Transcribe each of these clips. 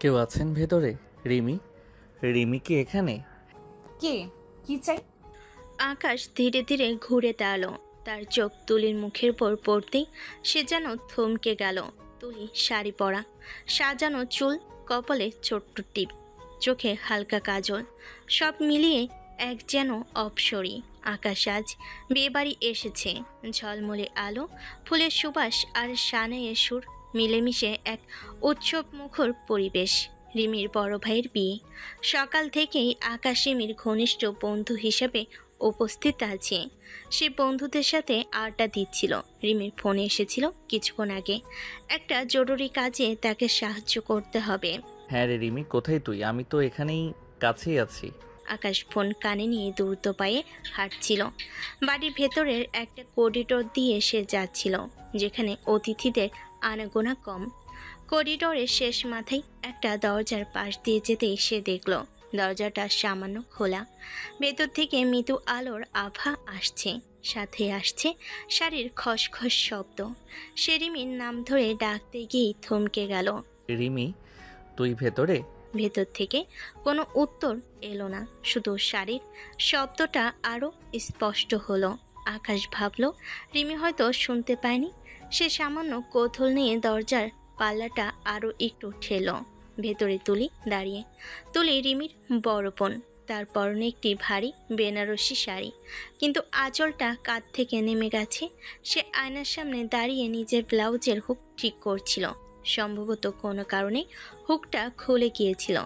কেউ আছেন ভেতরে? রিমি? রিমি কি এখানে? কে? কি চাই? আকাশ ধীরে ধীরে ঘুরে দাঁড়ালো। তার চোখ তুলির মুখের উপর পড়তেই সে যেন থমকে গেল। তুলি শাড়ি পরা, সাজানো চুল, কপালে ছোট্ট টিপ, চোখে হালকা কাজল, সব মিলিয়ে এক যেন অপসরী। আকাশ আজ বিয়েবাড়ি এসেছে। ঝলমলে আলো, ফুলের সুবাস আর সানাইয়ের সুর মিলেমিশে এক উৎসব মুখর পরিবেশ। রিমির বড় ভাইয়ের বিয়ে। সকাল থেকেই আকাশ রিমির ঘনিষ্ঠ বন্ধু হিসেবে উপস্থিত আছে। সে বন্ধুদের সাথে আড্ডা দিচ্ছিল। রিমির ফোনে এসেছিল কিছুক্ষণ আগে। একটা জরুরি কাজে তাকে সাহায্য করতে হবে। হ্যাঁ রে রিমি, কোথায় তুই? আমি তো এখানেই, কাছেই আছি। আকাশ ফোন কানে নিয়ে দ্রুত পায়ে হাঁটছিল। বাড়ির ভেতরের একটা করিডোর দিয়ে সে যাচ্ছিল, যেখানে অতিথিদের আনাগোনা কম। করিডোরের শেষ মাথায় একটা দরজার পাশ দিয়ে যেতেই সে দেখল দরজাটা সামান্য খোলা। ভেতর থেকে মৃদু আলোর আভা আসছে, সাথে আসছে শাড়ির খসখস শব্দ। সে রিমির নাম ধরে ডাকতে গিয়েই থমকে গেল। রিমি, তুই ভেতরে? ভেতর থেকে কোনো উত্তর এলো না, শুধু শাড়ির শব্দটা আরও স্পষ্ট হলো। আকাশ ভাবল রিমি হয়তো শুনতে পায়নি। সে সামান্য কৌতূহল নিয়ে দরজার পাল্লাটা আরও একটু ঠেলো। ভেতরে তুলি দাঁড়িয়ে। তুলি রিমির বড় বোন। তার পরনে একটি ভারী বেনারসি শাড়ি, কিন্তু আঁচলটা কাঁধ থেকে নেমে গেছে। সে আয়নার সামনে দাঁড়িয়ে নিজের ব্লাউজের হুক ঠিক করছিল। সম্ভবত কোনো কারণে হুকটা খুলে গিয়েছিল।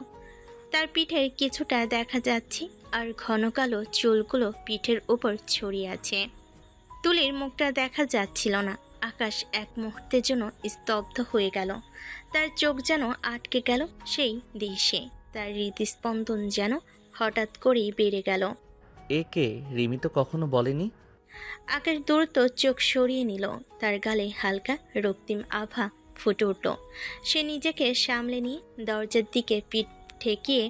তার পিঠের কিছুটা দেখা যাচ্ছে, আর ঘন কালো চুলগুলো পিঠের উপর ছড়িয়ে আছে। তুলির মুখটা দেখা যাচ্ছিল না। আকাশ এক মুহূর্তের জন্য স্তব্ধ হয়ে গেল। তার চোখ যেন আটকে গেল সেই দৃশ্যে। তার হৃদস্পন্দন যেন হঠাৎ করেই বেড়ে গেল। এ কে? রিমি তো কখনো বলেনি। আকাশ দ্রুত চোখ সরিয়ে নিল। তার গালে হালকা রক্তিম আভা ফুটে উঠল। সে নিজেকে সামলে নিয়ে দরজার দিকে পিঠ ঠেকিয়ে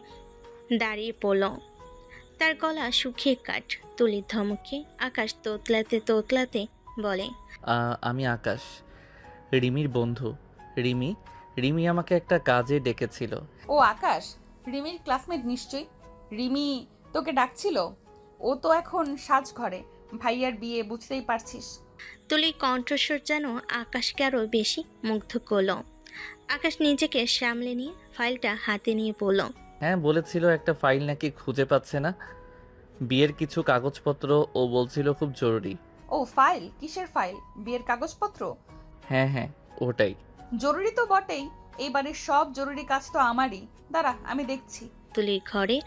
দাঁড়িয়ে পড়ল। তার গলা শুকিয়ে কাঠ। তুলির ধমকে আকাশ তোতলাতে তোতলাতে বলে, আমি আকাশ, রিমির বন্ধু। রিমি, রিমি আমাকে একটা কাজে ডেকেছিল। ও আকাশ, রিমির ক্লাসমেট নিশ্চয়ই। রিমি তোকে ডাকছিল। ও তো এখন সাজঘরে, ভাইয়ার বিয়ে, বুঝতেই পারছিস। তুলির কণ্ঠস্বর যেন আকাশকে আরও বেশি মুগ্ধ করল। আকাশ নিজেকে সামলে নিয়ে ফাইলটা হাতে নিয়ে বলল, হ্যাঁ, বলেছিল একটা ফাইল নাকি খুঁজে পাচ্ছে না। বিয়ের কিছু কাগজপত্র ও বলছিল খুব জরুরি। ও ফাইল? কিসের ফাইল? বিয়ের কাগজপত্র? হ্যাঁ হ্যাঁ, ওটাই। জরুরি তো বটেই। এইবারের সব জরুরি কাজ তো আমারই। দাঁড়া, আমি দেখছি। তুলির ঘরে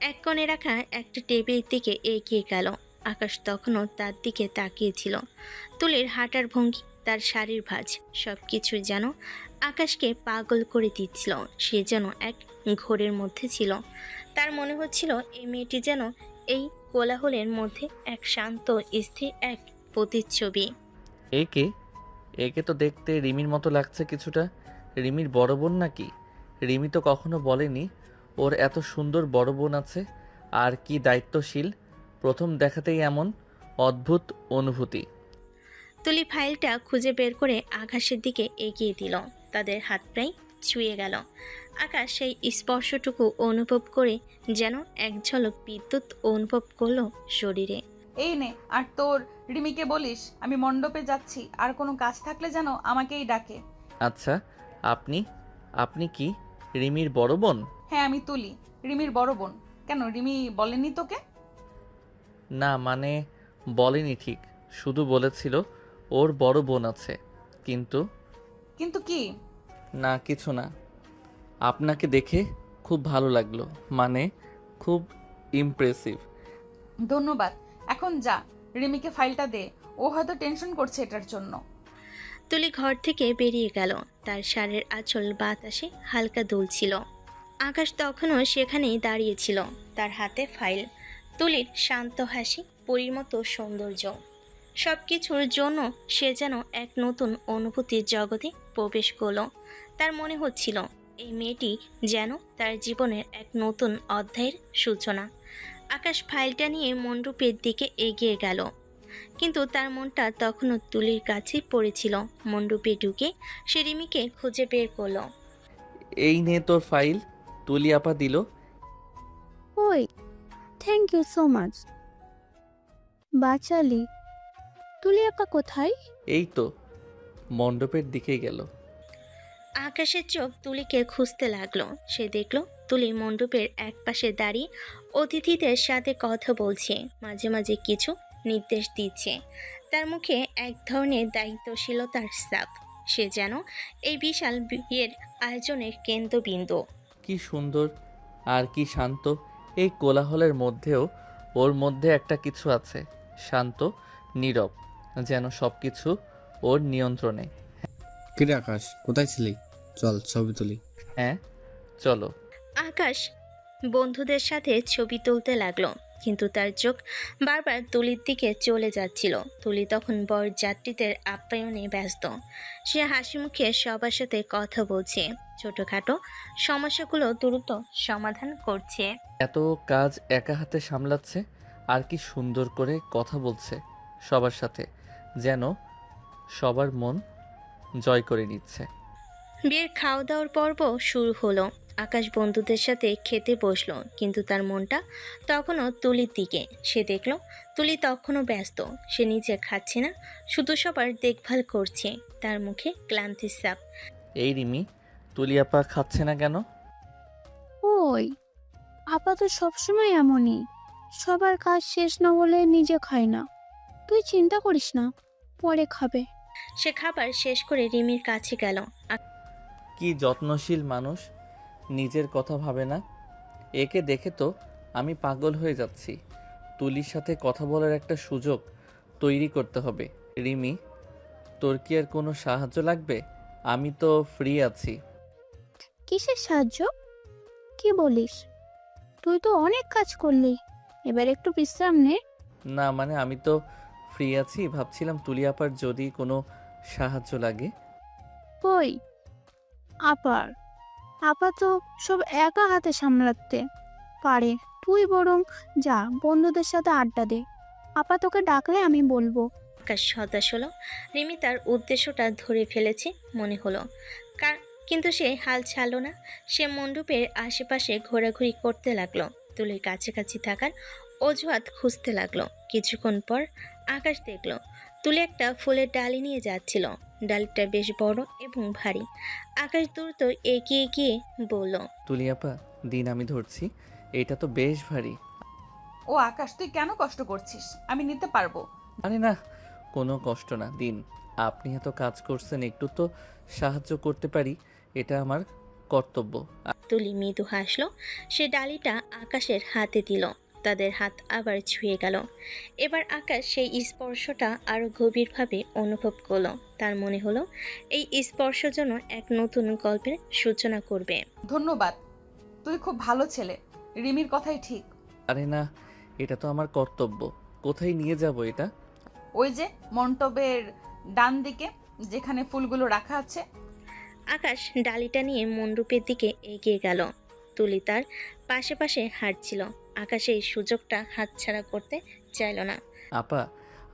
এক কোণে রাখা একটা টেবিলের দিকে এগিয়ে গেল। আকাশ তখনও তার দিকে তাকিয়েছিল। তুলির হাঁটার ভঙ্গি, তার শাড়ির ভাঁজ, সব কিছু যেন আকাশকে পাগল করে দিচ্ছিল। সে যেন এক ঘোরের মধ্যে ছিল। তার মনে হচ্ছিল এই মেয়েটি যেন এই কোলাহলের মধ্যে এক শান্ত স্থির এক প্রতিচ্ছবি। একে একে তো দেখতে রিমির মতো লাগছে কিছুটা। রিমির বড় বোন নাকি? রিমি তো কখনো বলেনি ওর এত সুন্দর বড় বোন আছে। আর কি দায়িত্বশীল! প্রথম দেখাতেই এমন অদ্ভুত অনুভূতি। তুলি ফাইলটা খুঁজে বের করে আকাশের দিকে এগিয়ে দিল। তাদের হাত প্রায় ছুঁয়ে গেল। আকাশ সেই স্পর্শটুকু অনুভব করে যেন এক ঝলক বিদ্যুৎ অনুভব করলো শরীরে। এই নে, আর তোর রিমিকে বলিস আমি মণ্ডপে যাচ্ছি, আর কোনো কাজ থাকলে যেন আমাকেই ডাকে। আচ্ছা, আপনি আপনি কি রিমির বড় বোন? হ্যাঁ, আমি তুলি, রিমির বড় বোন। কেন, রিমি বলেনি তোকে? না মানে, বলেনি ঠিক, শুধু বলেছিল ওর বড় বোন আছে। কিন্তু কিন্তু কি? না, কিছু না। আপনাকে দেখে খুব ভালো লাগলো, মানে খুব ইমপ্রেসিভ। ধন্যবাদ। এখন যা, রিমিকে ফাইলটা দে। ও হয়তো টেনশন করছে এটার জন্য। তুলি ঘর থেকে বেরিয়ে গেল। তার শাড়ির আঁচল বাতাসে হালকা দুলছিল। আকাশ তখনও সেখানেই দাঁড়িয়েছিল, তার হাতে ফাইল। তুলির শান্ত হাসি, পরীর মতো সৌন্দর্য, সব কিছুর জন্য সে যেন এক নতুন অনুভূতির জগতে প্রবেশ করল। তার মনে হচ্ছিল এই মেয়েটি যেন তার জীবনের এক নতুন অধ্যায়ের সূচনা। আকাশ ফাইলটা নিয়ে মণ্ডপের দিকে এগিয়ে গেল, কিন্তু তার মনটা তখনও তুলির কাছেই পড়েছিল। মণ্ডপে ঢুকে সে রিমিকে খুঁজে বের করলো। এই নে তোর ফাইল। তুলি আপা দিল। ওই, থ্যাংক ইউ সো মাচ। বাচালি, তুলি আপা কোথায়? এই তো মণ্ডপের দিকে গেল। আকাশের চোখ তুলিকে খুঁজতে লাগলো। সে দেখলো তুলি মণ্ডপের একপাশে দাঁড়িয়ে অতিথিদের সাথে কথা বলছে, মাঝে মাঝে কিছু নির্দেশ দিচ্ছে। তার মুখে এক ধরনের দায়িত্বশীলতার ছাপ। সে যেন এই বিশাল বিয়ের আয়োজনের কেন্দ্রবিন্দু। কি সুন্দর আর কি শান্ত। এই কোলাহলের মধ্যেও ওর মধ্যে একটা কিছু আছে, শান্ত, নীরব, যেন সব কিছু ওর নিয়ন্ত্রণে। কিরে আকাশ, কোথায় ছিলি? চল ছবি তুলি। হ্যাঁ চলো। আকাশ বন্ধুদের সাথে ছবি তুলতে লাগলো, কিন্তু তার চোখ বারবার তুলির দিকে চলে যাচ্ছিল। তুলি তখন বরযাত্রীদের আপ্যায়নে ব্যস্ত। সে হাসি মুখে সবার সাথে কথা বলছে, ছোটখাটো সমস্যাগুলো দ্রুত সমাধান করছে। এত কাজ একা হাতে সামলাচ্ছে, আর কি সুন্দর করে কথা বলছে সবার সাথে, যেন সবার মন জয় করে নিচ্ছে। বিয়ের খাওয়া দাওয়ার পর্ব শুরু হলো। আকাশ বন্ধুদের সাথে খেতে বসলো, কিন্তু তার মনটা তখনও তুলির দিকে। সে দেখলো তুলি তখনও ব্যস্ত। সে নিজে খাচ্ছে না, শুধু সবার দেখভাল করছে। তার মুখে ক্লান্তির ছাপ। এই রিমি, তুলি আপা খাচ্ছে না কেন? ওই, আপা তো সবসময় এমনই, সবার কাজ শেষ না হলে নিজে খায় না। তুই চিন্তা করিস না, পরে খাবে। সে খাবার শেষ করে রিমির কাছে গেল। কি যত্নশীল মানুষ, নিজের কথা ভাবে না। একে দেখে তো আমি পাগল হয়ে যাচ্ছি। তুলির সাথে কথা বলার একটা সুযোগ তৈরি করতে হবে। রিমি, তোর কি আর কোনো সাহায্য লাগবে? আমি তো ফ্রি আছি। কিসের সাহায্য? কি বলিস? তুই তো অনেক কাজ করলি, এবার একটু বিশ্রাম নে। না মানে আমি তো ফ্রি আছি, ভাবছিলাম তুলি আপার যদি কোনো সাহায্য লাগে। কই আপার? আপা তো সব একা হাতে সামলাতে পারে। তুই বরং যা, বন্ধুদের সাথে আড্ডা দে। আপা তোকে ডাকলে আমি বলবো। আকাশ হতাশ হলো। রিমি তার উদ্দেশ্যটা ধরে ফেলেছে মনে হলো। কিন্তু সে হাল ছাড়লো না। সে মণ্ডপের আশেপাশে ঘোরাঘুরি করতে লাগলো, তুলির কাছাকাছি থাকার অজুহাত খুঁজতে লাগলো। কিছুক্ষণ পর আকাশ দেখলো তুলি একটা ফুলের ডালি নিয়ে যাচ্ছিল। ডালিটা বেশ বড় এবং ভারী। আকাশ দ্রুত এগিয়ে গিয়ে বলল, তুলি আপা দিন, আমি ধরছি। এটা তো বেশ ভারী। ও আকাশ, তুই কেন কষ্ট করছিস? আমি নিতে পারবো। আরে না, কোনো কষ্ট না, দিন। আপনি এত কাজ করছেন, একটু তো সাহায্য করতে পারি, এটা আমার কর্তব্য। তুলি মৃদু হাসলো। সে ডালিটা আকাশের হাতে দিল। তাদের হাত আবার ছুঁয়ে গেল। এবার আকাশ সেই স্পর্শটা আরো গভীরভাবে অনুভব করলো। তার মনে হলো এই স্পর্শ যেন এক নতুন গল্পের সূচনা করবে। ধন্যবাদ, তুই খুব ভালো ছেলে। রিমির কথাই ঠিক। আরে না, এটা তো আমার কর্তব্য। কোথায় নিয়ে যাব এটা? ওই যে মণ্ডপের ডান দিকে যেখানে ফুলগুলো রাখা আছে। আকাশ ডালিটা নিয়ে মণ্ডপের দিকে এগিয়ে গেল। তুলি তার পাশে পাশে হাঁটছিল। আকাশ এই সুযোগটা হাতছাড়া করতে চাইল না। আপা,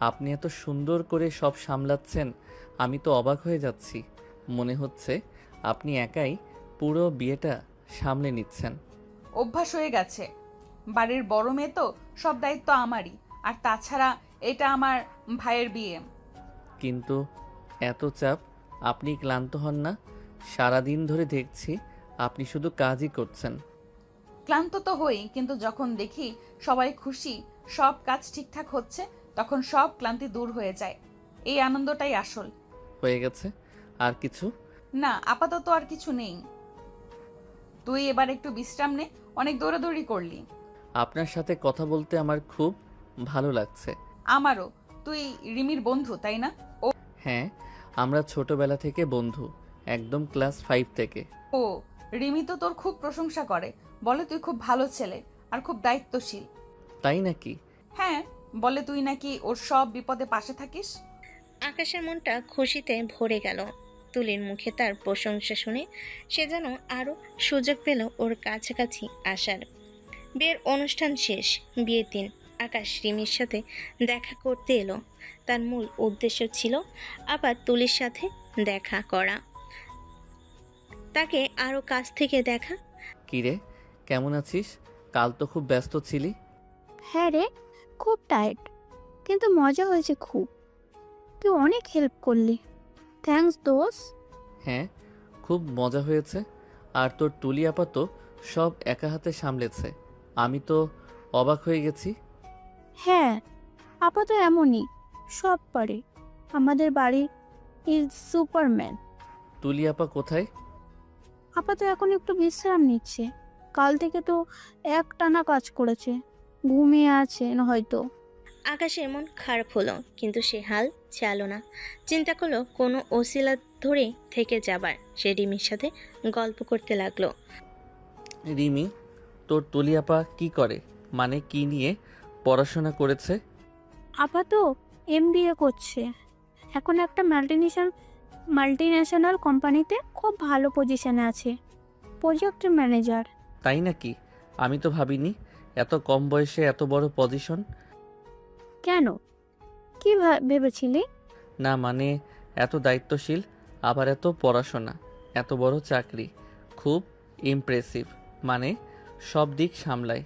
আপনি এত সুন্দর করে সব সামলাচ্ছেন, আমি তো অবাক হয়ে যাচ্ছি। মনে হচ্ছে আপনি একাই পুরো বিয়েটা সামলে নিচ্ছেন। অভ্যাস হয়ে গেছে, বাড়ির বড় মেয়ে তো, সব দায়িত্ব আমারই। আর তাছাড়া এটা আমার ভাইয়ের বিয়ে। কিন্তু এত চাপ, আপনি ক্লান্ত হন না? সারাদিন ধরে দেখছি আপনি শুধু কাজই করছেন। ক্লান্ত তো হই, কিন্তু যখন দেখি সবাই খুশি, সব কাজ ঠিকঠাক হচ্ছে, তখন সব ক্লান্তি দূর হয়ে যায়। এই আনন্দটাই আসল। হয়ে গেছে? আর কিছু? না, আপাতত আর কিছু নেই। তুই এবার একটু বিশ্রাম নে, অনেক দৌড়াদৌড়ি করলি। আপনার সাথে কথা বলতে আমার খুব ভালো লাগছে। আমারও। তুই রিমির বন্ধু, তাই না? হ্যাঁ, আমরা ছোটবেলা থেকে বন্ধু, একদম ক্লাস 5 থেকে। ও, রিমি তো তোর খুব প্রশংসা করে, বলে তুই খুব ভালো ছেলে আর খুব দায়িত্বশীল। তাই নাকি? হ্যাঁ, বলে তুই নাকি ওর সব বিপদে পাশে থাকিস। আকাশের মনটা খুশিতে ভরে গেল। তুলির মুখে তার প্রশংসা শুনে সে যেন আরো সুযোগ পেল ওর কাছাকাছি আসার। বিয়ের অনুষ্ঠান শেষ। বিয়ের দিন আকাশ রিমির সাথে দেখা করতে এলো। তার মূল উদ্দেশ্য ছিল আবার তুলির সাথে দেখা করা। তাকে আরও কাছ থেকে দেখা। কিরে, কেমন আছিস? কাল তো খুব ব্যস্ত ছিলি। হ্যাঁ রে, খুব টায়ার্ড, কিন্তু মজা হয়েছে খুব। তুই অনেক হেল্প করলি, থ্যাঙ্কস দোস। হ্যাঁ, খুব মজা হয়েছে। আর তোর তুলি আপা তো সব একা হাতে সামলেছে। আমি তো অবাক হয়ে গেছি। হ্যাঁ, আপা তো এমনই, সব পারে। আমাদের বাড়ি ইজ সুপারম্যান। তুলি আপা কোথায়? আপা তো এখন একটু বিশ্রাম নিচ্ছে, কাল থেকে তো একটানা কাজ করেছে, ঘুমিয়ে আছে হয়তো। আকাশের মন খারাপ হলো, কিন্তু সে হাল চালো না। চিন্তা করলো কোনো ওসিলা ধরে থেকে যাবার। সে রিমির সাথে গল্প করতে লাগলো। রিমি, তোর তুলি আপা কি করে? মানে কি নিয়ে পড়াশোনা করেছে? আপা তো এমবিএ করছে, এখন একটা মাল্টিন্যাশনাল কোম্পানিতে খুব ভালো পজিশনে আছে, প্রজেক্ট ম্যানেজার। তাই নাকি? আমি তো ভাবিনি এত কম বয়সে এত বড় পজিশন। কেন, কি ভেবেছিলি? না মানে এত দায়িত্বশীল, আবার এত পড়াশোনা, এত বড় চাকরি। খুব ইমপ্রেসিভ। মানে সব দিক সামলায়।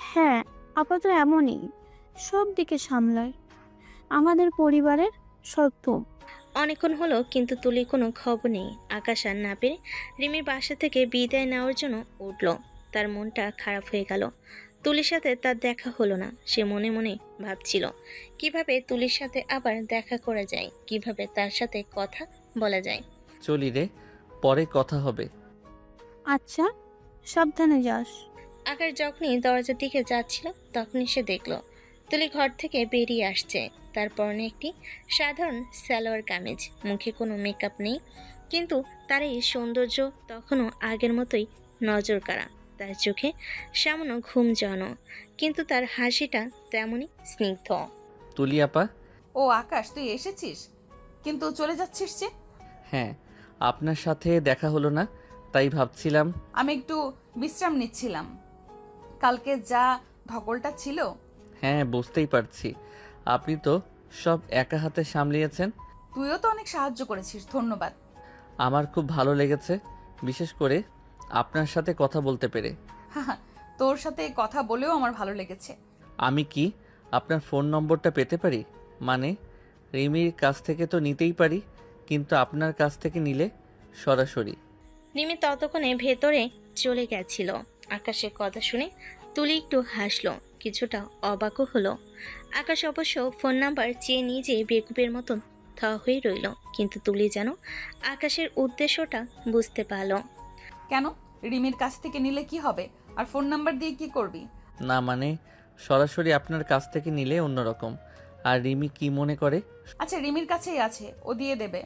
হ্যাঁ, আপা তো এমনই, সব দিকে সামলায়, আমাদের পরিবারের সত্য। অনেকক্ষণ হলো কিন্তু তুলির কোনো খবর নেই। আকাশ আর না পেরে রিমির বাসা থেকে বিদায় নেওয়ার জন্য উঠল। তার মনটা খারাপ হয়ে গেল। তুলির সাথে তার দেখা হলো না। সে মনে মনে ভাবছিল কিভাবে তুলির সাথে আবার দেখা করা যায়, কিভাবে তার সাথে কথা বলা যায়। চলি রে, পরে কথা হবে। আচ্ছা, সাবধানে যাস। আকাশ যখনই দরজার দিকে যাচ্ছিল তখনই সে দেখল তুলি ঘর থেকে বেরিয়ে আসছে। তার পরনে একটি সাধারণ সালোয়ার কামিজ, মুখে কোনো মেকআপ নেই, কিন্তু তার এই সৌন্দর্য তখনও আগের মতোই নজর কাড়া। তার চোখে সামান্য ঘুম জড়ানো, কিন্তু তার হাসিটা তেমনই স্নিগ্ধ। তুলি আপা? ও আকাশ, তুই এসেছিস, কিন্তু চলে যাচ্ছিস যে? হ্যাঁ, আপনার সাথে দেখা হলো না, তাই ভাবছিলাম। আমি একটু বিশ্রাম নিচ্ছিলাম, কালকে যা ধকলটা ছিল। হ্যাঁ, বুঝতেই পারছি। আপনি তো সব একা হাতে সামলিয়েছেন। তুইও তো অনেক সাহায্য করেছিস, ধন্যবাদ। আমার খুব ভালো লেগেছে, বিশেষ করে আপনার সাথে কথা বলতে পেরে। তোর সাথে কথা বলেও আমার ভালো লেগেছে। আমি কি আপনার ফোন নম্বরটা পেতে পারি? মানে রিমির কাছ থেকে তো নিতেই পারি, কিন্তু আপনার কাছ থেকে নিলে সরাসরি। রিমি ততক্ষণে ভেতরে চলে গেছিল। আকাশের কথা শুনে তুলি একটু হাসলো, কিছুটা অবাকও হলো। আকাশ অবশ্য ফোন নাম্বার চেয়ে নিজে বেকুবের মতন থ হয়ে রইল, কিন্তু তুলি যেন আকাশের উদ্দেশ্যটা বুঝতে পারল। কেন, রিমির কাছ থেকে নিলে কি হবে, আর ফোন নাম্বার দিয়ে কি করবি? না মানে সরাসরি আপনার কাছ থেকে নিলে অন্যরকম। আর রিমি কি মনে করে? আচ্ছা, রিমির কাছেই আছে, ও দিয়ে দেবে।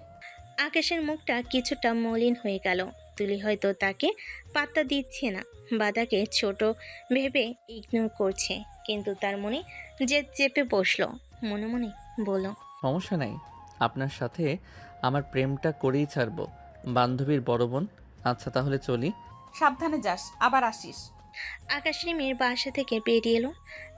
আকাশের মুখটা কিছুটা মলিন হয়ে গেল। তুলি হয়তো তাকে পাত্তা দিচ্ছে না বা তাকে ছোট ভেবে ইগনোর করছে, কিন্তু তার মনে জেদ চেপে বসলো। মনে মনে বলল, সমস্যা নাই, আপনার সাথে আমার প্রেমটা করেই ছাড়বো, বান্ধবীর বড় বোন। আচ্ছা তাহলে চলি। সাবধানে যাস, আবার আসিস। আকাশ রিমির বাসা থেকে বেরিয়ে এলো।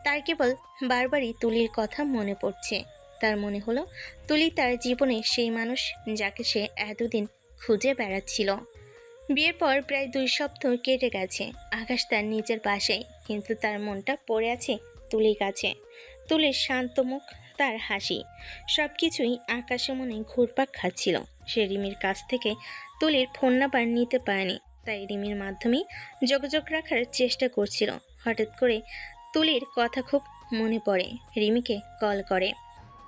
তার কেবল বারবারই তুলির কথা মনে পড়ছে। তার মনে হলো তুলি তার জীবনে সেই মানুষ যাকে সে এতদিন খুঁজে বেড়াচ্ছিল। বিয়ের পর প্রায় 2 সপ্তাহ কেটে গেছে। আকাশ তার নিজের বাসায়, কিন্তু তার মনটা পড়ে আছে তুলির কাছে। তুলির শান্ত মুখ, তার হাসি, সব কিছুই আকাশের মনে ঘুরপাক খাচ্ছিল। সে রিমির কাছ থেকে তুলির ফোন নাম্বার নিতে পারেনি, তাই রিমির মাধ্যমেই যোগাযোগ রাখার চেষ্টা করছিল। হঠাৎ করে তুলির কথা খুব মনে পড়ে, রিমিকে কল করে।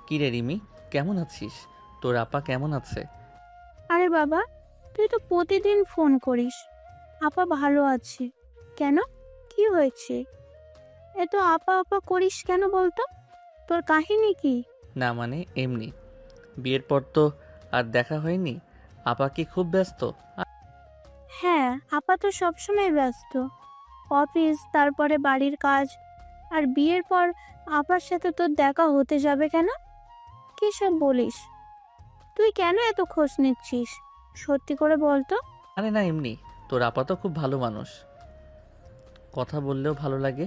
কি রে রিমি, কেমন আছিস? তোর আপা কেমন আছে? আরে বাবা, তুই তো প্রতিদিন ফোন করিস। আপা ভালো আছে। কেন, কি হয়েছে? এত আপা আপা করিস কেন বলতো? তোর কাহিনী কি? না মানে এমনি, বিয়ের পর তো আর দেখা হয়নি। আপা কি খুব ব্যস্ত? হ্যাঁ, আপা তো সবসময় ব্যস্ত, অফিস, তারপরে বাড়ির কাজ। আর বিয়ের পর আপার সাথে তোর দেখা হতে যাবে কেন? কি সব বলিস? তুই কেন এত খোঁজ নিচ্ছিস? সত্যি করে বলতো। আরে না এমনি, তোর আপা তো খুব ভালো মানুষ, কথা বললেও ভালো লাগে।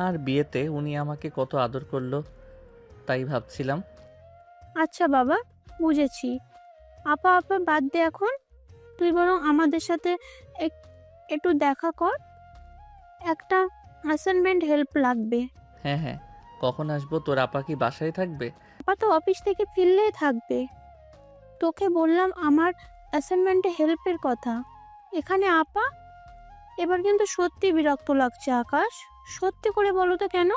আর বিয়েতে উনি আমাকে কত আদর করলো, তাই ভাবছিলাম। আচ্ছা বাবা, বুঝেছি। আপা আপা বাদ দে এখন। তুই বরং আমাদের সাথে একটু দেখা কর, একটা অ্যাসাইনমেন্ট হেল্প লাগবে। হ্যাঁ হ্যাঁ, কখন আসবো? তোর আপা কি বাসায় থাকবে? আপা তো অফিস থেকে ফিরলেই থাকবে। তোকে বললাম আমার অ্যাসাইনমেন্টে হেল্পের কথা, এখানে আপা। এবার কিন্তু সত্যি বিরক্ত লাগছে আকাশ, সত্যি করে বলো তো কেন?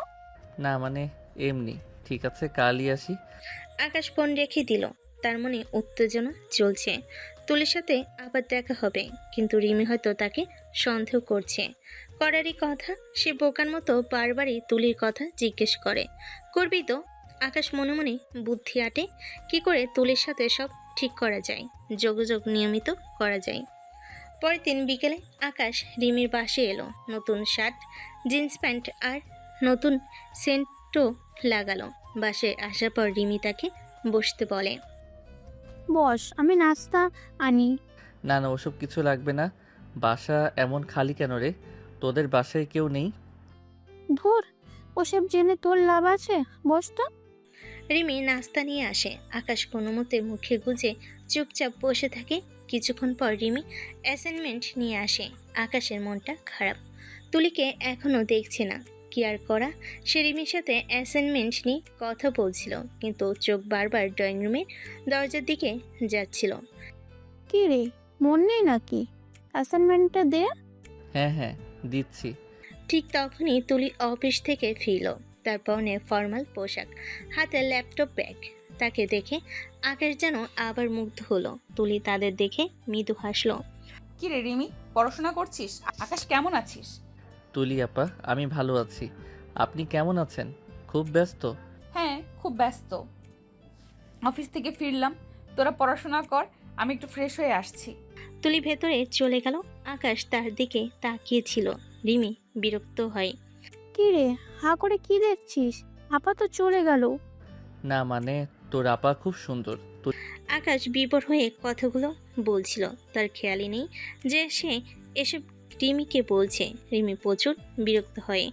না মানে এমনি। ঠিক আছে, কালই আসি। আকাশ ফোন রেখে দিল। তার মনে উত্তেজনা চলছে। তুলির সাথে আবার দেখা হবে, কিন্তু রিমি হয়তো তাকে সন্দেহ করছে। করারই কথা, সে বোকার মতো বারবারই তুলির কথা জিজ্ঞেস করে। করবি তো? আকাশ মনে মনে বুদ্ধি আটে কি করে তুলির সাথে সব ঠিক করা যায়, যোগাযোগ নিয়মিত করা যায়। পরের দিন বিকেলে আকাশ রিমির বাসে এলো। নতুন শার্ট, জিন্স প্যান্ট আর নতুন সেন্টও লাগালো। বাসে আসার পর রিমি তাকে বসতে বলে। বস, আমি নাস্তা আনি। না না, ওসব কিছু লাগবে না। বাসা এমন খালি কেন রে? তোদের বাসায় কেউ নেই? ধুর, ওসব জেনে তোর লাভ আছে, বস তো। রিমি নাস্তা নিয়ে আসে। আকাশ কোনো মতে মুখে গুজে চুপচাপ বসে থাকে। কিছুক্ষণ পর রিমি অ্যাসাইনমেন্ট নিয়ে আসে। আকাশের মনটা খারাপ। তুলিকে এখনও দেখছে না। কি আর করা, সে রিমির সাথে অ্যাসাইনমেন্ট নিয়ে কথা বলছিল, কিন্তু চোখ বারবার ড্রয়িং রুমের দরজার দিকে যাচ্ছিল। কি রে, মন নেই নাকি? অ্যাসাইনমেন্টটা দে। হ্যাঁ হ্যাঁ, দিচ্ছি। ঠিক তখনই তুলি অফিস থেকে ফিরল। তার পরনে ফর্মাল পোশাক, হাতে ল্যাপটপ ব্যাগ। তাকে দেখে আকাশ যেন আবার মুগ্ধ হলো। তুলি তাদের দেখে মৃদু হাসলো। কি রে রিমি, পড়াশোনা করছিস? আকাশ কেমন আছিস? তুলি আপা, আমি ভালো আছি। আপনি কেমন আছেন? খুব ব্যস্ত? হ্যাঁ, খুব ব্যস্ত। অফিস থেকে ফিরলাম, তোরা পড়াশোনা কর, আমি একটু ফ্রেশ হয়ে আসছি। তুলি ভেতরে চলে গেল। আকাশ তার দিকে তাকিয়েছিল। রিমি বিরক্ত হয়। কি রে, হা করে কি দেখছিস? আপা তো চলে গেল। না মানে তোর আপা খুব সুন্দর। আকাশ বিবর হয়ে কথাগুলো বলছিল। তার খেয়ালই নেই যে সে এসব রিমিকে বলছে। রিমি প্রচুর বিরক্ত হয়।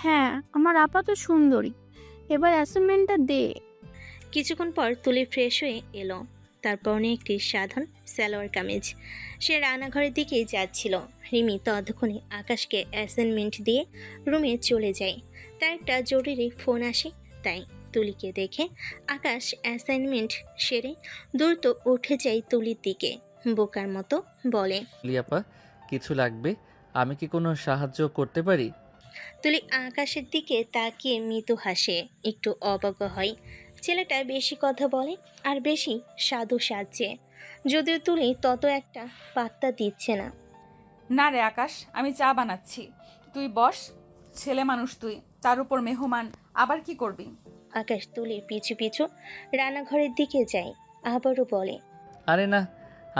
হ্যাঁ, আমার আপা তো সুন্দরী, এবার অ্যাসাইনমেন্টটা দে। কিছুক্ষণ পর তুলি ফ্রেশ হয়ে এলো। তারপর একটি সাধারণ সালোয়ার কামিজ। সে রান্নাঘরের দিকে যাচ্ছিল। রিমি ততক্ষণে আকাশকে অ্যাসাইনমেন্ট দিয়ে রুমে চলে যায়। তার একটা জরুরি ফোন আসে, তাই তুলিকে দেখে আকাশ অ্যাসাইনমেন্ট সেরে দ্রুত উঠে যায় তুলির দিকে। বোকার মতো বলে। তুলি আপা, কিছু লাগবে? আমি কি কোনো সাহায্য করতে পারি? তুলি আকাশের দিকে তাকিয়ে মৃদু হাসে। একটু অবাক হয়। ছেলেটা বেশি কথা বলে আর বেশি সাধু সাজছে, যদিও তুলি তত একটা পাত্তা দিচ্ছে না। না রে আকাশ, আমি চা বানাচ্ছি, তুই বস। ছেলে মানুষ তুই, তার উপর মেহমান, আবার কি করবি? আকাশ তুলির পিছু পিছু রান্নাঘরের দিকে যায়। আবারও বলে। আরে না,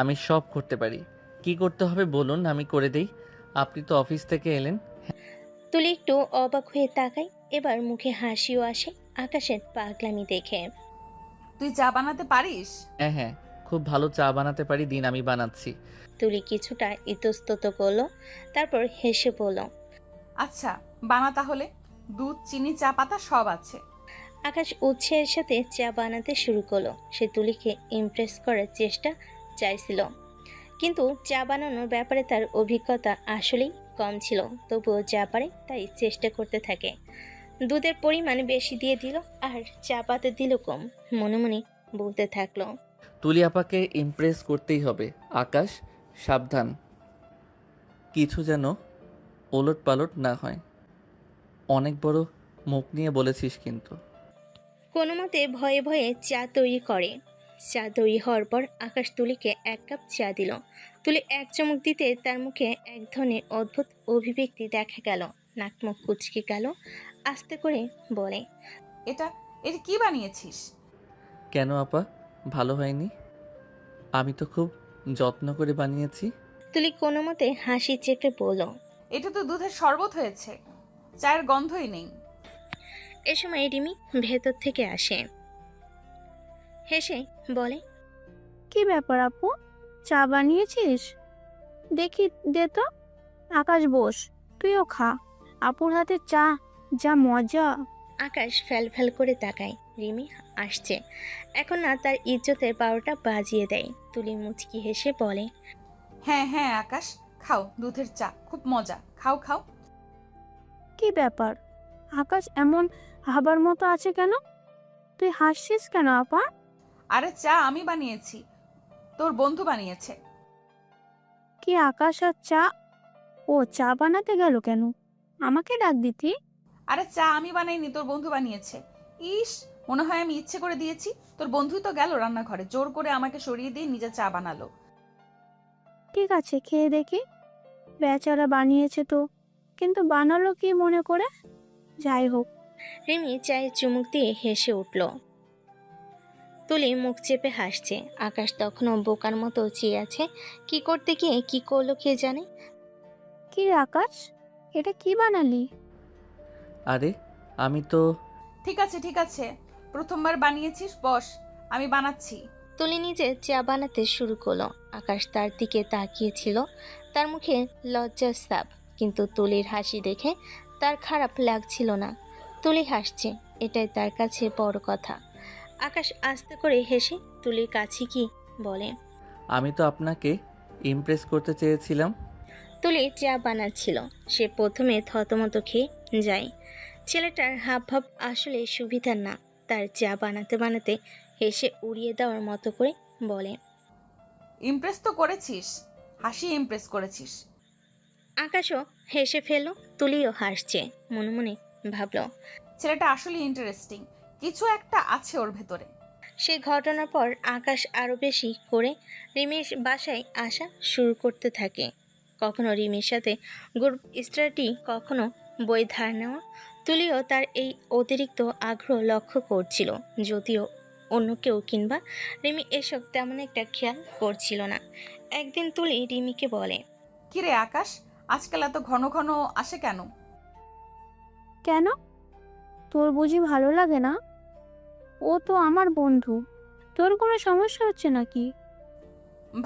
আমি সব করতে পারি। কি করতে হবে বলুন, আমি করে দেই। আপনি তো অফিস থেকে এলেন। তুলি একটু অবাক হয়ে তাকায়। এবার মুখে হাসিও আসে আকাশের পাগলামি দেখে। তুই চা বানাতে পারিস? হ্যাঁ হ্যাঁ, খুব ভালো চা বানাতে পারি। দিন, আমি বানাচ্ছি। তুলি কিছুটা ইতস্তত করলো, তারপর হেসে বলল। আচ্ছা, বানা তাহলে। দুধ, চিনি, চা পাতা সব আছে। আকাশ উৎসাহের সাথে চা বানাতে শুরু করলো। সে তুলিকে ইমপ্রেস করার চেষ্টা চাইছিল, কিন্তু চা বানানোর ব্যাপারে তার অভিজ্ঞতা আসলেই কম ছিল। তবুও যা পারে তাই চেষ্টা করতে থাকে। দুধের পরিমাণ বেশি দিয়ে দিল আর চা পাতা দিল কম। মনে মনে বলতে থাকলো। তুলি আপাকে ইমপ্রেস করতেই হবে। আকাশ, সাবধান, কিছু যেন ওলট পালট না হয়। অনেক বড় মুখ নিয়ে বলেছিস কিন্তু। কোনো মতে ভয়ে ভয়ে চা তৈরি করে। চা তৈরি হওয়ার পর আকাশ তুলিকে 1 কাপ চা দিল। তুলি 1 চুমুক দিতে তার মুখে এক ধরনের অদ্ভুত অভিব্যক্তি দেখা গেল। নাক মুখ কুচকে গেল। আস্তে করে বলে। এটা এটা কি বানিয়েছিস? কেন আপা, ভালো হয়নি? আমি তো খুব যত্ন করে বানিয়েছি। তুলি কোনো মতে হাসি চেপে বলল। এটা তো দুধের শরবত হয়েছে, চায়ের গন্ধই নেই। এ সময় রিমি ভেতর থেকে আসে। হেসে বলে। কি ব্যাপার আপু, চা বানিয়েছিস? দেখি, দে তো। আকাশ বস, তুইও খা। আপুর হাতে চা যা মজা। আকাশ ফ্যাল করে তাকায়। রিমি আসছে। এখন না তার ইজ্জতের 12টা বাজিয়ে দেয়। তুলি মুচকি হেসে বলে, হ্যাঁ হ্যাঁ আকাশ, খাও দুধের চা, খুব মজা, খাও খাও। কি ব্যাপার? আকাশ এমন হাবার মতো আছে কেন? তুই হাসছিস কেন আপা? আরে চা আমি বানিয়েছি, তোর বন্ধু বানিয়েছে। কি আকাশ আর চা? ও চা বানাতে গেল কেন? আমাকে ডাক দিতি। আরে চা আমি বানাইনি, তোর বন্ধু বানিয়েছে। ইস, মনে হয় আমি ইচ্ছে করে দিয়েছি। তোর বন্ধুই তো গেল রান্নাঘরে, জোর করে আমাকে সরিয়ে দিয়ে নিজে চা বানালো। ঠিক আছে, খেয়ে দেখি। বেচারা বানিয়েছে তো, কিন্তু বানালো কি মনে করে? যাই হোক। রিমি চায়ে চুমুক দিয়ে হেসে উঠল। তুলি মুখ চেপে হাসছে। আকাশ তখনও বোকার মতো চেয়ে আছে। কি করতে গিয়ে কি করলো কে জানে। কি রে আকাশ, এটা কি বানালি? আরে আমি তো ঠিক আছে, প্রথমবার বানিয়েছিস, বস, আমি বানাচ্ছি। তুলি নিজে চা বানাতে শুরু করলো। আকাশ তার দিকে তাকিয়েছিল। তার মুখে লজ্জার ছাপ, কিন্তু তুলির হাসি দেখে তার খারাপ লাগছিল না। তুলি হাসছে, এটাই তার কাছে বড় কথা। আকাশ আস্তে করে হেসে তুলির কাছে কি বলে, আমি তো আপনাকে ইমপ্রেস করতে চেয়েছিলাম। তুলি চা বানাচ্ছিল। সে প্রথমে থতমত খেয়ে যায়। ছেলেটার হাবভাব আসলে সুবিধার না। তার চা বানাতে বানাতে হেসে উড়িয়ে দেওয়ার মতো করে বলে, ইমপ্রেস তো করেছিস, হাসি ইমপ্রেস করেছিস। আকাশও হেসে ফেলল। তুলিও হাসছে। মনে মনে ভাবল, ছেলেটা আসলে ইন্টারেস্টিং, কিছু একটা আছে ওর ভেতরে। সেই ঘটনার পর আকাশ আরও বেশি করে রিমির বাসায় আসা শুরু করতে থাকে। কখনো রিমির সাথে গ্রুপ স্টাডি, কখনো বই ধার নেওয়া। তুলিও তার এই অতিরিক্ত আগ্রহ লক্ষ্য করছিল, যদিও অন্য কেউ কিংবা রিমি এসব তেমন একটা খেয়াল করছিল না। একদিন তুলি রিমিকে বলে, কিরে আকাশ, আজকাল এত ঘন ঘন আসে কেন? কেন? তোর বুঝি ভালো লাগে না? ও তো আমার বন্ধু। তোর কোনো সমস্যা হচ্ছে নাকি?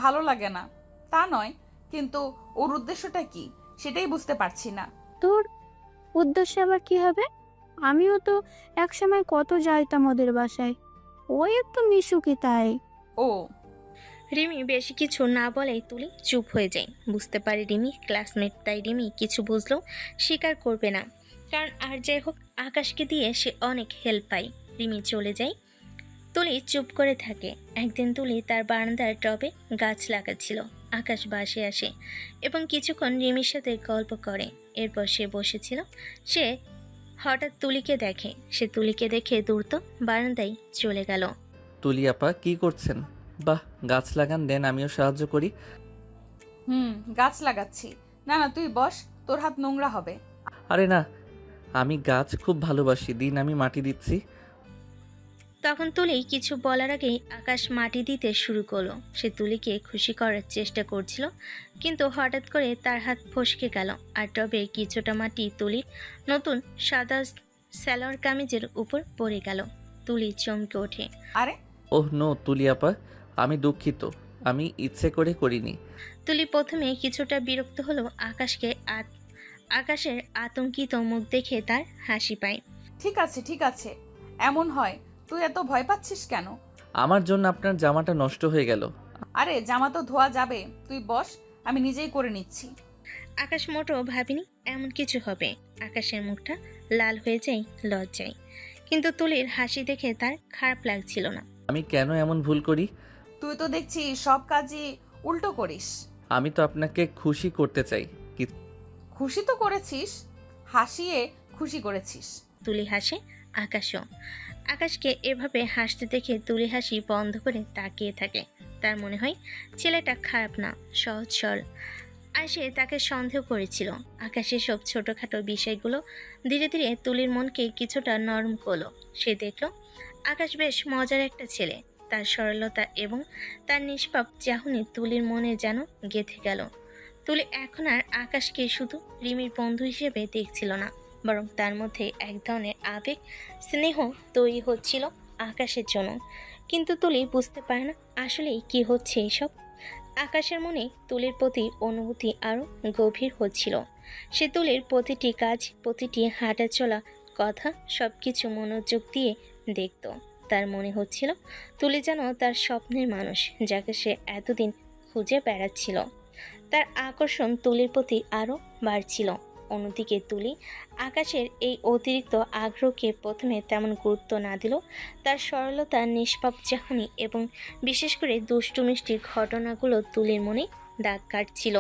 ভালো লাগে না তা নয়, কিন্তু ওর উদ্দেশ্যটা কি সেটাই বুঝতে পারছি না। তোর উদ্দেশ্য আবার কি হবে? আমিও তো একসময় কত যাইতাম ওদের বাসায়। ও একটু মিশুকি তাই। ও, রিমি বেশি কিছু না বলেই তুলি চুপ হয়ে যায়। বুঝতে পারে রিমি ক্লাসমেট, তাই রিমি কিছু বুঝলেও স্বীকার করবে না। কারণ আর যাই হোক, আকাশকে দিয়ে সে অনেক হেল্প পায়। রিমি চলে যায়, তুলি চুপ করে থাকে। একদিন তুলি তার বারান্দার টবে গাছ লাগাচ্ছিল। আকাশ বাসে আসে এবং কিছুক্ষণ রিমির সাথে গল্প করে। এরপর সে বসেছিল। সে হঠাৎ তুলিকে দেখে। সে তুলিকে দেখে দ্রুত বারান্দায় চলে গেল। তুলি আপা কি করছেন? বাহ, গাছ লাগান, দেন আমিও সাহায্য করি। গাছ লাগাচ্ছি। না না, তুই বস, তোর হাত নোংরা হবে। আরে না, আমি গাছ খুব ভালোবাসি, দিন আমি মাটি দিচ্ছি। তখন তুলি কিছু বলার আগেই আকাশ মাটি দিতে শুরু করলো। সে তুলিকে খুশি করার চেষ্টা করছিল, কিন্তু হঠাৎ করে তার হাত ফসকে গেল আর টবে কিছুটা মাটি তুলির নতুন সাদা সালোয়ার কামিজের উপর পড়ে গেল। তুলি চমকে ওঠে। আরে, ওহ নো তুলি আপা, আমি দুঃখিত, আমি ইচ্ছে করে করিনি। তুলি প্রথমে কিছুটা বিরক্ত হলো। আকাশের আতঙ্কিত মুখ দেখে তার হাসি পায়। ঠিক আছে, এমন হয়, তুই এত ভয় পাচ্ছিস কেন? আমার জন্য আপনার জামাটা নষ্ট হয়ে গেল। আরে জামা তো ধোয়া যাবে, তুই বস, আমি নিজেই করে নিচ্ছি। আকাশ মোটেও ভাবিনি এমন কিছু হবে। আকাশের মুখটা লাল হয়ে যায় লজ্জায়, কিন্তু তুলির হাসি দেখে তার খারাপ লাগছিল না। আমি কেন এমন ভুল করি? তুই তো দেখছি সব কাজই উল্টো করিস। আমি তো আপনাকে খুশি করতে চাই। খুশি তো করেছিস, হাসিয়ে খুশি করেছিস। তুলি হাসে, আকাশও। আকাশকে এভাবে হাসতে দেখে তুলি হাসি বন্ধ করে তাকিয়ে থাকে। তার মনে হয় ছেলেটা খারাপ না, সহজ সরল। আর সে তাকে সন্দেহ করেছিল। আকাশের সব ছোটোখাটো বিষয়গুলো ধীরে ধীরে তুলির মনকে কিছুটা নরম করলো। সে দেখল আকাশ বেশ মজার একটা ছেলে। তার সরলতা এবং তার নিষ্পাপ চাহনি তুলির মনে যেন গেঁথে গেল। তুলি এখন আর আকাশকে শুধু রিমির বন্ধু হিসেবে দেখছিল না, বরং তার মধ্যে এক ধরনের আবেগ, স্নেহ তৈরি হচ্ছিল আকাশের জন্য। কিন্তু তুলি বুঝতে পারে না আসলেই কি হচ্ছে এসব। আকাশের মনে তুলির প্রতি অনুভূতি আরও গভীর হচ্ছিল। সে তুলির প্রতিটি কাজ, প্রতিটি হাঁটা চলা, কথা সব কিছু মনোযোগ দিয়ে দেখত। তার মনে হচ্ছিল তুলি যেন তার স্বপ্নের মানুষ, যাকে সে এতদিন খুঁজে বেড়াচ্ছিল। তার আকর্ষণ তুলির প্রতি আরও বাড়ছিল। অন্যদিকে তুলি আকাশের এই অতিরিক্ত আগ্রহকে প্রথমে তেমন গুরুত্ব না দিল। তার সরলতা, নিষ্পাপ চাহনি এবং বিশেষ করে দুষ্টু মিষ্টি ঘটনাগুলো তুলির মনে দাগ কাটছিল।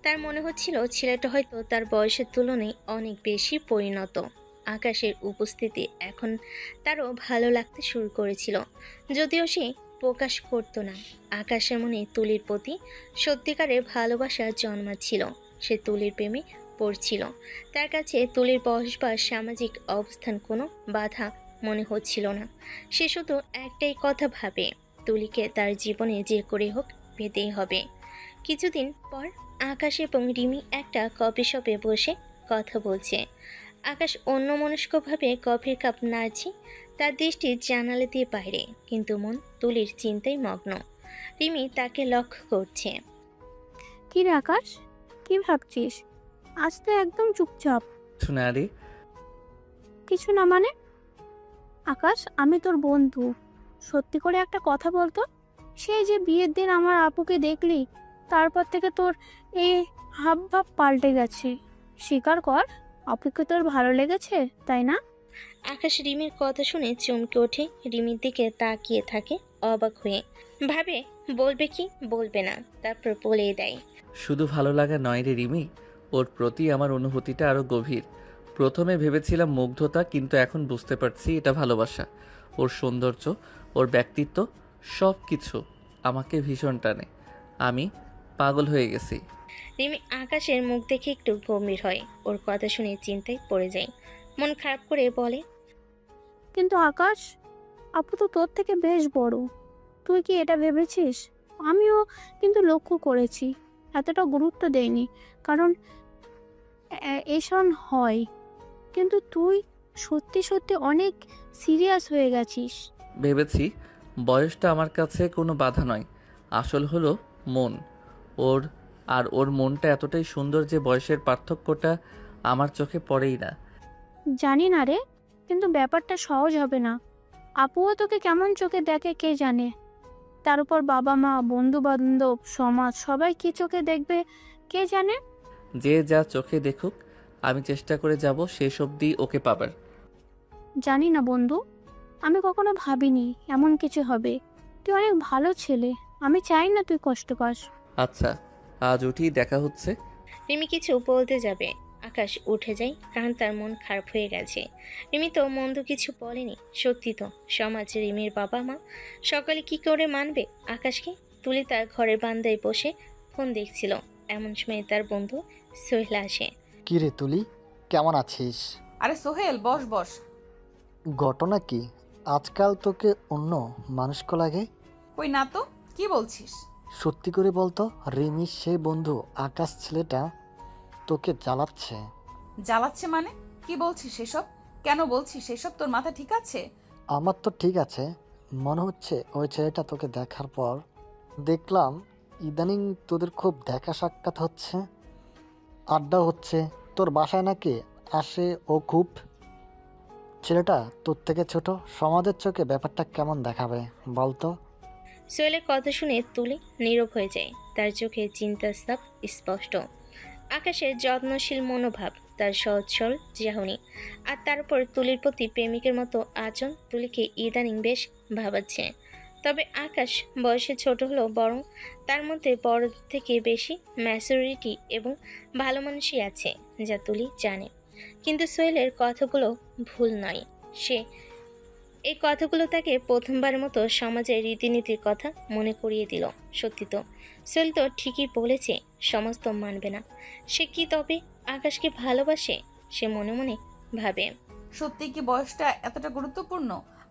তার মনে হচ্ছিল ছেলেটা হয়তো তার বয়সের তুলনায় অনেক বেশি পরিণত। আকাশের উপস্থিতি এখন তারও ভালো লাগতে শুরু করেছিল, যদিও সে প্রকাশ করত না। আকাশের মনে তুলির প্রতি সত্যিকারের ভালোবাসা জন্মাচ্ছিল। সে তুলির প্রেমে পড়ছিল। তার কাছে তুলির বয়স বা সামাজিক অবস্থান কোনো বাধা মনে হচ্ছিল না। সে শুধু একটাই কথা ভাবে, তুলিকে তার জীবনে যে করে হোক পেতেই হবে। কিছুদিন পর আকাশ এবং রিমি একটা কফি শপে বসে কথা বলছে। আকাশ অন্যমনস্কভাবে কফির কাপ নাড়ছে, তার দৃষ্টি জানালা দিয়ে বাইরে, কিন্তু মন তুলির চিন্তায় মগ্ন। রিমি তাকে লক্ষ্য করছে। কি রে আকাশ, কি ভাবছিস? আজ তো একদম চুপচাপ। শুনে আরে কিছু না মানে? আকাশ, আমি তোর বন্ধু। সত্যি করে একটা কথা বলতো, সেই যে বিয়ের দিন আমার আপুকে দেখলি, তারপর থেকে তোর এই হাব ভাব পাল্টে গেছে। স্বীকার কর, আপুকে তোর ভালো লেগেছে, তাই না? আকাশ রিমির কথা শুনে চমকে ওঠে, রিমির দিকে তাকিয়ে থাকে অবাক হয়ে। ভাবে বলবে কি বলবে না, তারপর বলেই দেয়। শুধু ভালো লাগা নয় রে রিমি, ওর প্রতি আমার অনুভূতিটা আরও গভীর। প্রথমে ভেবেছিলাম মুগ্ধতা, কিন্তু এখন বুঝতে পারছি এটা ভালোবাসা। ওর সৌন্দর্য, ওর ব্যক্তিত্ব, সব কিছু আমাকে ভীষণ টানে। আমি পাগল হয়ে গেছি। রিমি আকাশের মুখ দেখে একটু গম্ভীর হয়। ওর কথা শুনে চিন্তায় পড়ে যায়। মন খারাপ করে বলে, কিন্তু আকাশ, আপু তো তোর থেকে বেশ বড়। তুই কি এটা ভেবেছিস? আমিও কিন্তু লক্ষ্য করেছি, এতটা গুরুত্ব দেয়নি, কারণ এসব হয়। কিন্তু তুই সত্যি সত্যি অনেক সিরিয়াস হয়ে গেছিস। ভেবেছি বয়সটা আমার কাছে কোনো বাধা নয়, আসল হলো মন। ওর আর ওর মনটা এতটাই সুন্দর যে বয়সের পার্থক্যটা আমার চোখে পড়েই না। জানি না রে, কিন্তু ব্যাপারটা সহজ হবে না। আপুও তোকে কেমন চোখে দেখে কে জানে। তার উপর বাবা মা, বন্ধু বান্ধব, সমাজ, সবাই কি চোখে দেখবে কে জানে। যে যা চোখে দেখুক, আমি চেষ্টা করে যাব শেষ অবধি ওকে পাবার। জানি না বন্ধু, আমি কখনো ভাবিনি এমন কিছু হবে। তুই অনেক ভালো ছেলে, আমি চাই না তুই কষ্ট পাস। আচ্ছা, আজ উঠি, দেখা হচ্ছে। রিমি কিছু বলতে যাবে, আকাশ উঠে যায়, কারণ তার মন খারাপ হয়ে গেছে। রিমি তো মন্দ কিছু বলেনি। সত্যি তো, সমাজে রিমির বাবা মা সকালে কি করে মানবে আকাশকে। তুলি তার ঘরের বারান্দায় বসে ফোন দেখছিল। এমন সময় তার বন্ধু সোহেল আসে। কি রে তুলি, কেমন আছিস? আরে সোহেল, বস বস। ঘটনা কি? আজকাল তোকে অন্য মানুষকে লাগে। কই না তো, কি বলছিস? সত্যি করে বলতো, রিমির সেই বন্ধু আকাশ ছেলেটা তোকে জ্বালাচ্ছে। জ্বালাচ্ছে মানে? কি বলছিস এসব? কেন বলছিস এসব? তোর মাথা ঠিক আছে? আমার তো ঠিক আছে, মনে হচ্ছে ওই ছেলেটা তোকে দেখার পর দেখলাম ইদানিং তোদের খুব দেখা সাক্ষাৎ হচ্ছে, আড্ডা হচ্ছে। তোর বাসায় নাকি আসে ও খুব। ছেলেটা তোর থেকে ছোট, সমাজের চোখে ব্যাপারটা কেমন দেখাবে বলতো? সোহেলের কথা শুনে তুলি নীরব হয়ে যায়। তার চোখে চিন্তার ছাপ স্পষ্ট। আকাশের যত্নশীল মনোভাব, তার সহজ সরল চাহনি, আর তার উপর তুলির প্রতি প্রেমিকের মতো আচরণ তুলিকে ইদানিং বেশ ভাবাচ্ছে। তবে আকাশ বয়সে ছোট হলেও বরং তার মধ্যে বড় থেকে বেশি ম্যাচুরিটি এবং ভালো মানুষই আছে, যা তুলি জানে। কিন্তু সোহেলের কথাগুলো ভুল নয়। সে এই কথাগুলো তাকে প্রথমবারের মতো সমাজের রীতিনীতির কথা মনে করিয়ে দিল। সত্যি তো, সোহেল তো ঠিকই বলেছে, সমাজ তো মানবে না। সে কি তবে আকাশকে ভালোবাসে? সে মনে মনে ভাবে। সত্যি কি বয়সটা এতটা গুরুত্বপূর্ণ?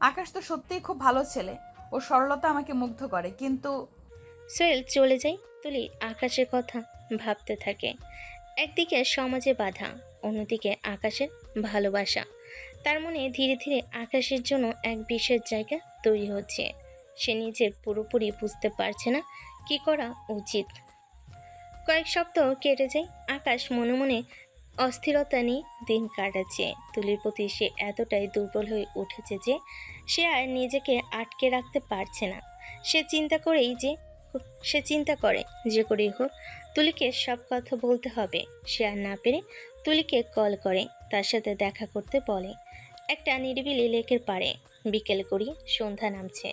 আকাশ তো সত্যিই খুব ভালো ছেলে, ওর সরলতা আমাকে মুগ্ধ করে, কিন্তু সোহেল চলে যায়। তুলি আকাশের কথা ভাবতে থাকে। একদিকে সমাজে বাধা, অন্যদিকে আকাশের ভালোবাসা। তার মনে ধীরে ধীরে আকাশের জন্য এক বিশেষ জায়গা তৈরি হচ্ছে। সে নিজের পুরোপুরি বুঝতে পারছে না কি করা উচিত। কয়েক সপ্তাহ কেটে যায়। আকাশ মনে মনে অস্থিরতা নিয়ে দিন কাটাচ্ছে। তুলির প্রতি সে এতটাই দুর্বল হয়ে উঠেছে যে সে আর নিজেকে আটকে রাখতে পারছে না। সে চিন্তা করেই যে সে চিন্তা করে যে করেই হোক তুলিকে সব কথা বলতে হবে। সে আর না পেরে তুলিকে কল করে, তার সাথে দেখা করতে বলে। একটা নিরিবিলি লেকের পাড়ে বিকেল করি সন্ধ্যা নামছে।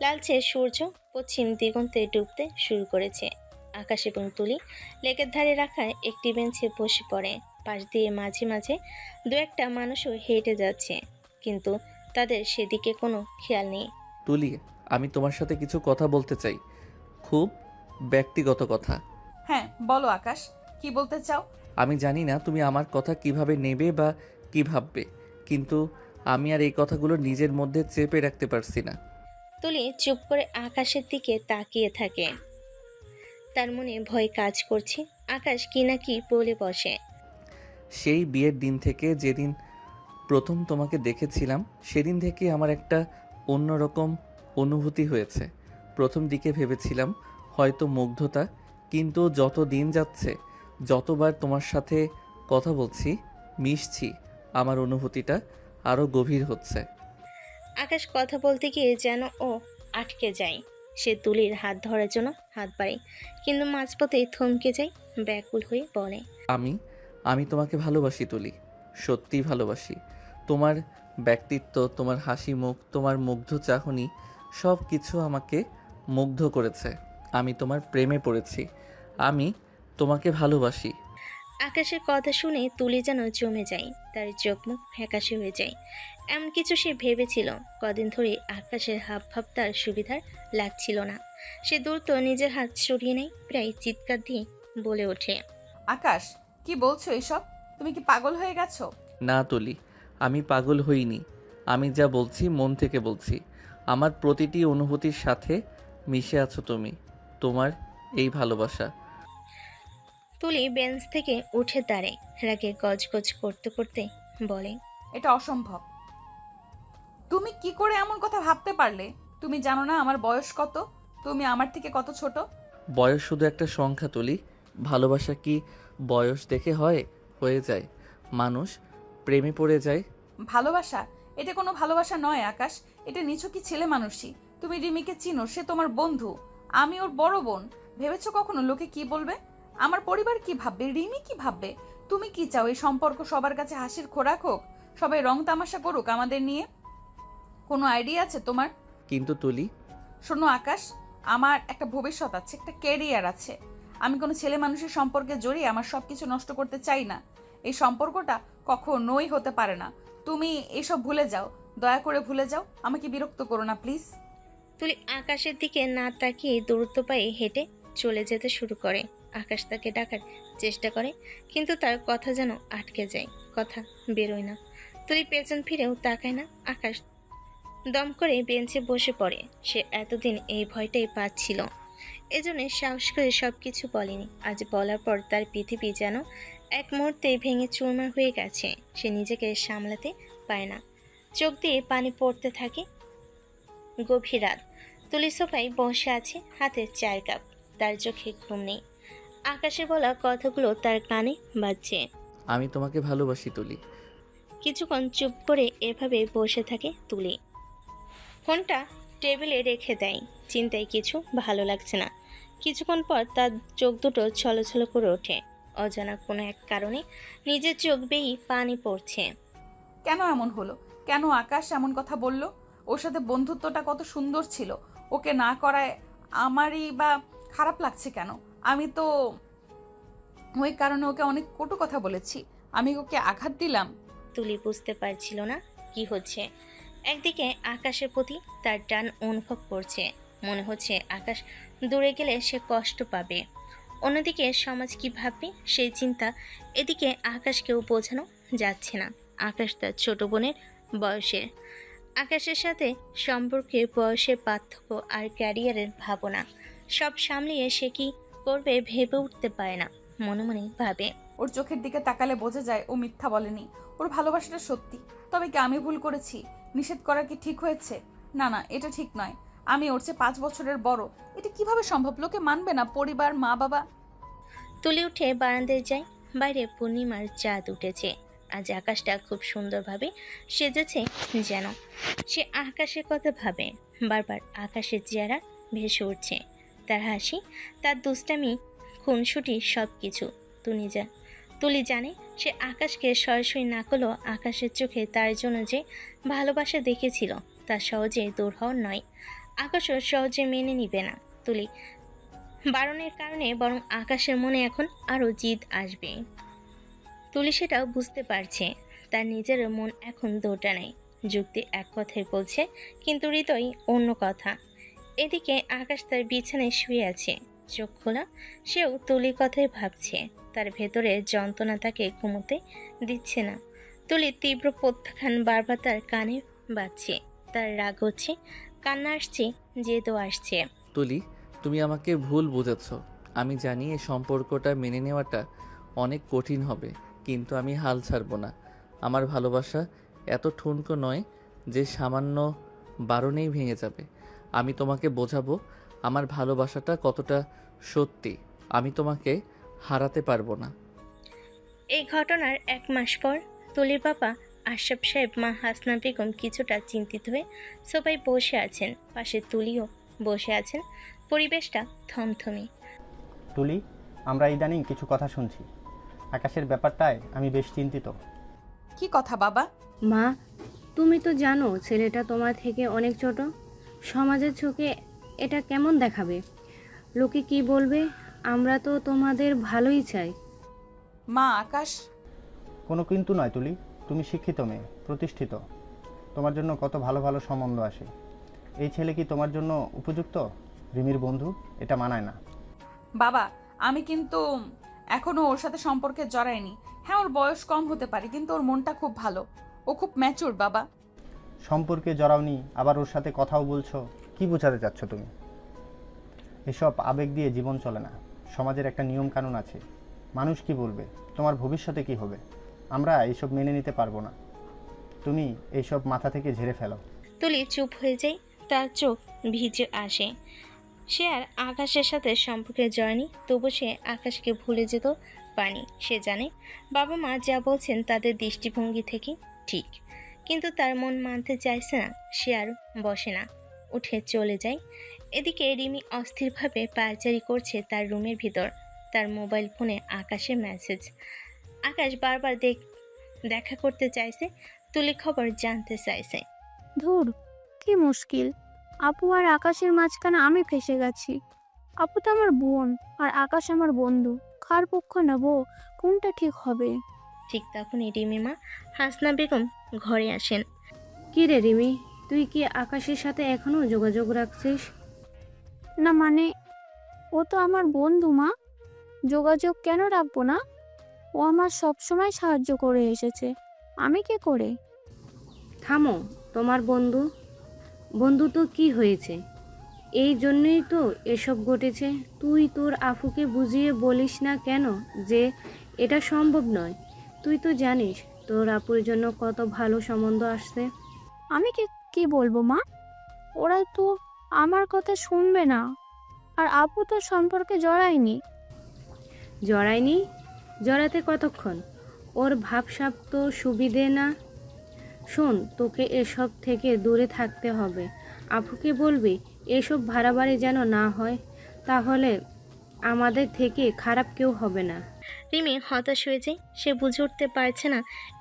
লালচে সূর্য পশ্চিম দিগন্তে ডুবতে শুরু করেছে। আকাশ এবং তুলি লেকের ধারে রাখা একটি বেঞ্চে বসে পড়ে। পাশ দিয়ে মাঝে মাঝে দু একটা মানুষও হেঁটে যাচ্ছে, কিন্তু তাদের সেদিকে কোনো খেয়াল নেই। তুলি, আমি তোমার সাথে কিছু কথা বলতে চাই, খুব ব্যক্তিগত কথা। হ্যাঁ বলো আকাশ, কি বলতে চাও? আমি জানি না তুমি আমার কথা কিভাবে নেবে বা কি ভাববে, কিন্তু আমি আর এই কথাগুলো নিজের মধ্যে চেপে রাখতে পারছি না। তুলি চুপ করে আকাশের দিকে তাকিয়ে থাকে। তার মনে ভয় কাজ করছে আকাশ কি না কি বলে বসে। সেই বিয়ের দিন থেকে, যেদিন প্রথম তোমাকে দেখেছিলাম, সেদিন থেকে আমার একটা অন্যরকম অনুভূতি হয়েছে। প্রথম দিকে ভেবেছিলাম হয়তো মুগ্ধতা, কিন্তু যত দিন যাচ্ছে, যতবার তোমার সাথে কথা বলছি, মিশছি, আমার অনুভূতিটা আরও গভীর হচ্ছে। আকাশ কথা বলতে গিয়ে যেন ও আটকে যায়। সে তুলির হাত ধরার জন্য হাত বাড়ায়, কিন্তু মাঝপথেই থমকে যায়, ব্যাকুল হয়ে বলে। আমি আমি তোমাকে ভালোবাসি তুলি, সত্যিই ভালোবাসি। তোমার ব্যক্তিত্ব, তোমার হাসি মুখ, তোমার মুগ্ধ চাহনি, সব কিছু আমাকে মুগ্ধ করেছে। আমি তোমার প্রেমে পড়েছি। আমি তোমাকে ভালোবাসি। আকাশের কথা শুনে তুলি যেন জমে যায়, তার চোখ মুখ ফ্যাকাশে হয়ে যায়। এমন কিছু সে ভেবেছিল। কদিন ধরে আকাশের হাব ভাব তার সুবিধার লাগছিল না। সে দ্রুত নিজের হাত সরিয়ে নেয়, প্রায় চিৎকার দিয়ে বলে ওঠে। আকাশ, কি বলছো এসব? তুমি কি পাগল হয়ে গেছো? না তুলি, আমি পাগল হইনি। আমি যা বলছি মন থেকে বলছি। আমার প্রতিটি অনুভূতির সাথে মিশে আছো তুমি, তোমার এই ভালোবাসা। তুলি বেঞ্চ থেকে উঠে দাঁড়ায়, রাগে গজগজ করতে করতে বলে। এটা অসম্ভব। তুমি কি করে এমন কথা ভাবতে পারলে? তুমি জানো না আমার বয়স কত? তুমি আমার থেকে কত ছোট? বয়স শুধু একটা সংখ্যা তুলি। ভালোবাসা কি বয়স দেখে হয়ে যায়? মানুষ প্রেমে পড়ে যায়। ভালোবাসা? এটা কোনো ভালোবাসা নয় আকাশ, এটা নিছকই ছেলে মানুষই। তুমি রিমিকে চিনো, সে তোমার বন্ধু, আমি ওর বড় বোন। ভেবেছো কখনো লোকে কি বলবে? আমার পরিবার কি ভাববে? রিমি কি ভাববে? তুমি কি চাও এই সম্পর্ক সবার কাছে হাসির খোরাক হোক? সবাই রং তামাশা করুক আমাদের নিয়ে? কোনো আইডিয়া আছে তোমার? কিন্তু তুলি, শোনো আকাশ, আমার একটা ভবিষ্যৎ আছে, একটা ক্যারিয়ার আছে। আমি কোনো ছেলে মানুষের সম্পর্কে জড়িয়ে আমার সবকিছু নষ্ট করতে চাই না। এই সম্পর্কটা কখনোই হতে পারে না। তুমি এসব ভুলে যাও, দয়া করে ভুলে যাও। আমাকে বিরক্ত করো না প্লিজ। তুলি আকাশের দিকে না তাকিয়ে দ্রুত পায়ে হেঁটে চলে যেতে শুরু করে। আকাশ তাকে ডাকার চেষ্টা করে, কিন্তু তার কথা যেন আটকে যায়, কথা বেরোয় না। তুলি পেছন ফিরেও তাকায় না। আকাশ দম করে বেঞ্চে বসে পড়ে। সে এতদিন এই ভয়টাই পাচ্ছিল, এজন্য সাহস করে সবকিছু বলেনি। আজ বলার পর তার পৃথিবী যেন এক মুহূর্তে ভেঙে চুরমার হয়ে গেছে। সে নিজেকে সামলাতে পারে না, চোখ দিয়ে পানি পড়তে থাকে। গভীর রাত, তুলি সোফায় বসে আছে, হাতে চায়ের কাপ। তার চোখে ঘুম নেই। আকাশে বলা কথাগুলো তার কানে বাজছে। আমি তোমাকে ভালোবাসি তুলি। কিছুক্ষণ চুপ করে এভাবে বসে থাকে তুলি। ফোনটা টেবিলে রেখে দেয়। চিন্তায় কিছু ভালো লাগছে না। কিছুক্ষণ পর তার চোখ দুটো ছলছল করে ওঠে। অজানা কোনো এক কারণে নিজের চোখ বেয়েই পানি পড়ছে। কেন এমন হলো? কেন আকাশ এমন কথা বলল? ওর সাথে বন্ধুত্বটা কত সুন্দর ছিল, ওকে না করায় আমারই বা খারাপ লাগছে কেন? আমি তো ওই কারণে ওকে অনেক কটু কথা বলেছি। আমি ওকে আঘাত দিলাম। তুলি বুঝতে পারছিল না কি হচ্ছে। একদিকে আকাশের প্রতি তার টান অনুভব করছে, মনে হচ্ছে আকাশ দূরে গেলে সে কষ্ট পাবে। অন্যদিকে সমাজ কি ভাববে সেই চিন্তা। এদিকে আকাশকেও বোঝানো যাচ্ছে না। আকাশ তার ছোট বোনের বয়সের। আকাশের সাথে সম্পর্কের বয়সের পার্থক্য আর ক্যারিয়ারের ভাবনা সব সামলিয়ে সে কি করবে ভেবে উঠতে পারে না। মনে মনে ভাবে, ওর চোখের দিকে তাকালে বোঝা যায় ও মিথ্যা বলেনি, ওর ভালোবাসাটা সত্যি। তবে কি আমি ভুল করেছি? নিষেধ করা কি ঠিক হয়েছে? না না, এটা ঠিক নয়। আমি ওর চেয়ে 5 বছরের বড়। এটা কিভাবে সম্ভব? লোকে মানবে না, পরিবার, মা বাবা। তুলে উঠে বারান্দায় যায়, বাইরে পূর্ণিমার চাঁদ উঠেছে। আজ আকাশটা খুব সুন্দরভাবে সেজেছে যেন। সে আকাশের কথা ভাবে, বারবার আকাশের চেহারা ভেসে উঠছে। তার হাসি, তার দুষ্টামি, খুনসুটি সব কিছু তুলি জানে সে আকাশকে সরাসরি না করলেও আকাশের চোখে তার জন্য যে ভালোবাসা দেখেছিল তা সহজে দূর হওয়ার নয়। আকাশও সহজে মেনে নিবে না তুলি বারণের কারণে, বরং আকাশের মনে এখন আরও জিদ আসবে। তুলি সেটাও বুঝতে পারছে। তার নিজের মন এখন দোটা নেই। যুক্তি এক কথাই বলছে, কিন্তু হৃদয় অন্য কথা। এদিকে আকাশ তার বিছানায় শুয়ে আছে, চোখ খোলা। সেও তুলির কথাই ভাবছে। তার ভেতরে যন্ত্রণা তাকে ঘুমোতে দিচ্ছে না। তুলির তীব্র প্রত্যাখ্যান বারবার তার কানে বাজছে। তার রাগ হচ্ছে, কান্না আসছে, জেদও আসছে। তুলি, তুমি আমাকে ভুল বুঝেছ। আমি জানি এই সম্পর্কটা মেনে নেওয়াটা অনেক কঠিন হবে, কিন্তু আমি হাল ছাড়ব না। আমার ভালোবাসা এত ঠুনকো নয় যে সামান্য বারণেই ভেঙে যাবে। আমি তোমাকে বোঝাবো আমার ভালোবাসাটা কতটা সত্যি। আমি তোমাকে হারাতে পারবো না। এই ঘটনার 1 মাস পর তুলির বাবা আশরাফ সাহেব, মা হাসনা বেগম কিছুটা চিন্তিত হয়ে সবাই বসে আছেন। পাশে তুলিও বসে আছেন। পরিবেশটা থমথমে। তুলি, আমরা ইদানিং কিছু কথা শুনছি। আকাশের ব্যাপারটায় আমি বেশ চিন্তিত। কি কথা বাবা? মা, তুমি তো জানো ছেলেটা তোমার থেকে অনেক ছোট। সমাজের চোখে এটা কেমন দেখাবে? লোকে কি বলবে? আমরা তো তোমাদের ভালোই চাই। মা, আকাশ কোনো কিন্তু নয় তুলি, তুমি শিক্ষিত মেয়ে, প্রতিষ্ঠিত। তোমার জন্য কত ভালো ভালো সম্বন্ধ আসে। এই ছেলে কি তোমার জন্য উপযুক্ত? রিমির বন্ধু, এটা মানায় না। বাবা, আমি কিন্তু এখনো ওর সাথে সম্পর্কে জড়াইনি। হ্যাঁ, ওর বয়স কম হতে পারে, কিন্তু ওর মনটা খুব ভালো। ও খুব ম্যাচুর বাবা। সম্পর্কে জড়াওনি, আবার ওর সাথে কথাও বলছো। কি বোঝাতে চাচ্ছ তুমি? এসব আবেগ দিয়ে জীবন চলে না। সমাজের একটা নিয়ম কানুন আছে। মানুষ কি বলবে, তোমার ভবিষ্যতে কি হবে, আমরা এইসব মেনে নিতে পারবো না। তুমি এইসব মাথা থেকে ঝেড়ে ফেলো। তুলি চুপ হয়ে যায়। তার চোখ ভিজে আসে। সে আর আকাশের সাথে সম্পর্কে জড়ায়নি, তবু সে আকাশকে ভুলে যেত পানি। সে জানে বাবা মা যা বলছেন তাদের দৃষ্টিভঙ্গি থেকে ঠিক, কিন্তু তার মন মানতে চাইছে না। সে আর বসে না, উঠে চলে যায়। এদিকে রিমি অস্থিরভাবে পায়চারি করছে তার রুমের ভিতর। তার মোবাইল ফোনে আকাশের মেসেজ। আকাশ বারবার দেখা করতে চাইছে, তুলি খবর জানতে চাইছে। ধুর, কি মুশকিল। আপু আর আকাশের মাঝখানে আমি ফেসে গেছি। আপু তো আমার বোন আর আকাশ আমার বন্ধু। কার পক্ষ নেব? কোনটা ঠিক হবে? ঠিক তখনই রিমি মা হাসনা বেগম ঘরে আসেন। কি রে রিমি, তুই কি আকাশের সাথে এখনো যোগাযোগ রাখছিস? না মানে, ও তো আমার বন্ধু মা। যোগাযোগ কেন রাখবো না? ও আমার সবসময় সাহায্য করে এসেছে। আমি কি করে? থামো, তোমার বন্ধু তো কি হয়েছে? এই জন্যই তো এসব ঘটেছে। তুই তোর আফুকে বুঝিয়ে বলিস না কেন যে এটা সম্ভব নয়? তুই তো জানিস তোর আপুর জন্য কত ভালো সম্বন্ধ আসছে। আমি কি কি বলবো মা? ওরা তো আমার কথা শুনবে না। আর আপু তো সম্পর্কে জড়ায়নি। জড়ায়নি? জড়াতে কতক্ষণ? ওর ভাবসাব তো সুবিধে না। শোন, তোকে এসব থেকে দূরে থাকতে হবে। আপুকে বলবি এসব বাড়াবাড়ি যেন না হয়, তাহলে আমাদের থেকে খারাপ কেউ হবে না। রিমি হতাশ হয়ে যায়। সে বুঝে উঠতে পারছে না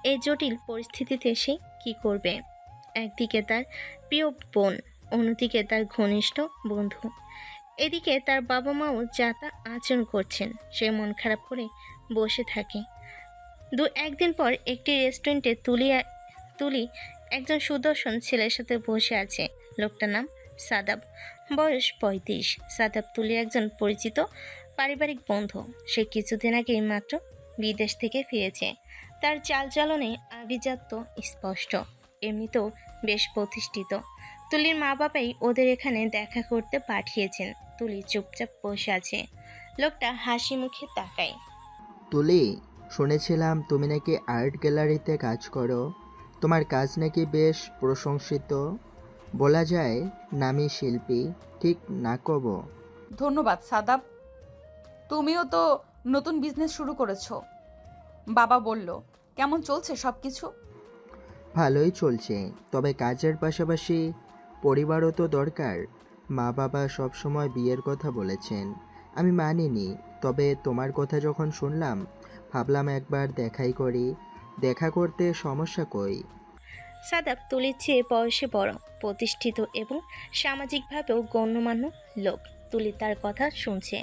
এই জটিল পরিস্থিতিতে সে কি করবে। একদিকে তার প্রিয় বোন, অন্যদিকে তার ঘনিষ্ঠ বন্ধু। এদিকে তার বাবা মাও যা তা আচরণ করছেন। সে মন খারাপ করে বসে থাকে। একদিন পর একটি রেস্টুরেন্টে তুলি একজন সুদর্শন ছেলের সাথে বসে আছে। লোকটার নাম সাদাব, বয়স 35। সাদাব তুলির একজন পরিচিত পারিবারিক বন্ধু। সে কিছুদিন আগে মাত্র বিদেশ থেকে ফিরেছে। তার চালচলনে আভিজাত্য স্পষ্ট, এমনিতেও বেশ প্রতিষ্ঠিত। তুলির মা বাবাই ওদের এখানে দেখা করতে পাঠিয়েছেন। তুলি চুপচাপ বসে আছে। লোকটা হাসি মুখে তাকায়। তুলি, শুনেছিলাম তুমি নাকি আর্ট গ্যালারিতে কাজ করো। তোমার কাজ নাকি বেশ প্রশংসিত, বলা যায় নামী শিল্পী, ঠিক না কব? ধন্যবাদ সাদাব। তুমিও তো নতুন বিজনেস শুরু করেছো। বাবা বলল। কেমন চলছে সব কিছু? ভালোই চলছে, তবে কাজের পাশাপাশি পরিবারও তো দরকার। মা বাবা সবসময় বিয়ের কথা বলেছেন, আমি মানিনি। তবে তোমার কথা যখন শুনলাম ভাবলাম একবার দেখাই করি। দেখা করতে সমস্যা কই? সাদাব তুলির চেয়ে বয়সে বড়, প্রতিষ্ঠিত এবং সামাজিকভাবেও গণ্যমান্য লোক। তুলি তার কথা শুনছে,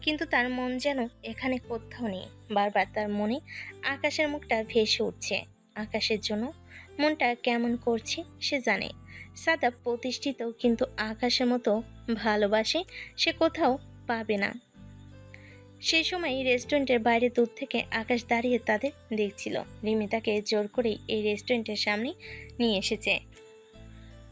কিন্তু তার মন যেন এখানে কোথাও নেই। বারবার তার মনে আকাশের মুখটা ভেসে উঠছে। আকাশের জন্য মনটা কেমন করছে সে জানে। সাদাব প্রতিষ্ঠিত, কিন্তু আকাশের মতো ভালোবাসে সে কোথাও পাবে না। সেই সময় রেস্টুরেন্টের বাইরে দূর থেকে আকাশ দাঁড়িয়ে তাদের দেখছিল। রিমি তাকে জোর করেই এই রেস্টুরেন্টের সামনে নিয়ে এসেছে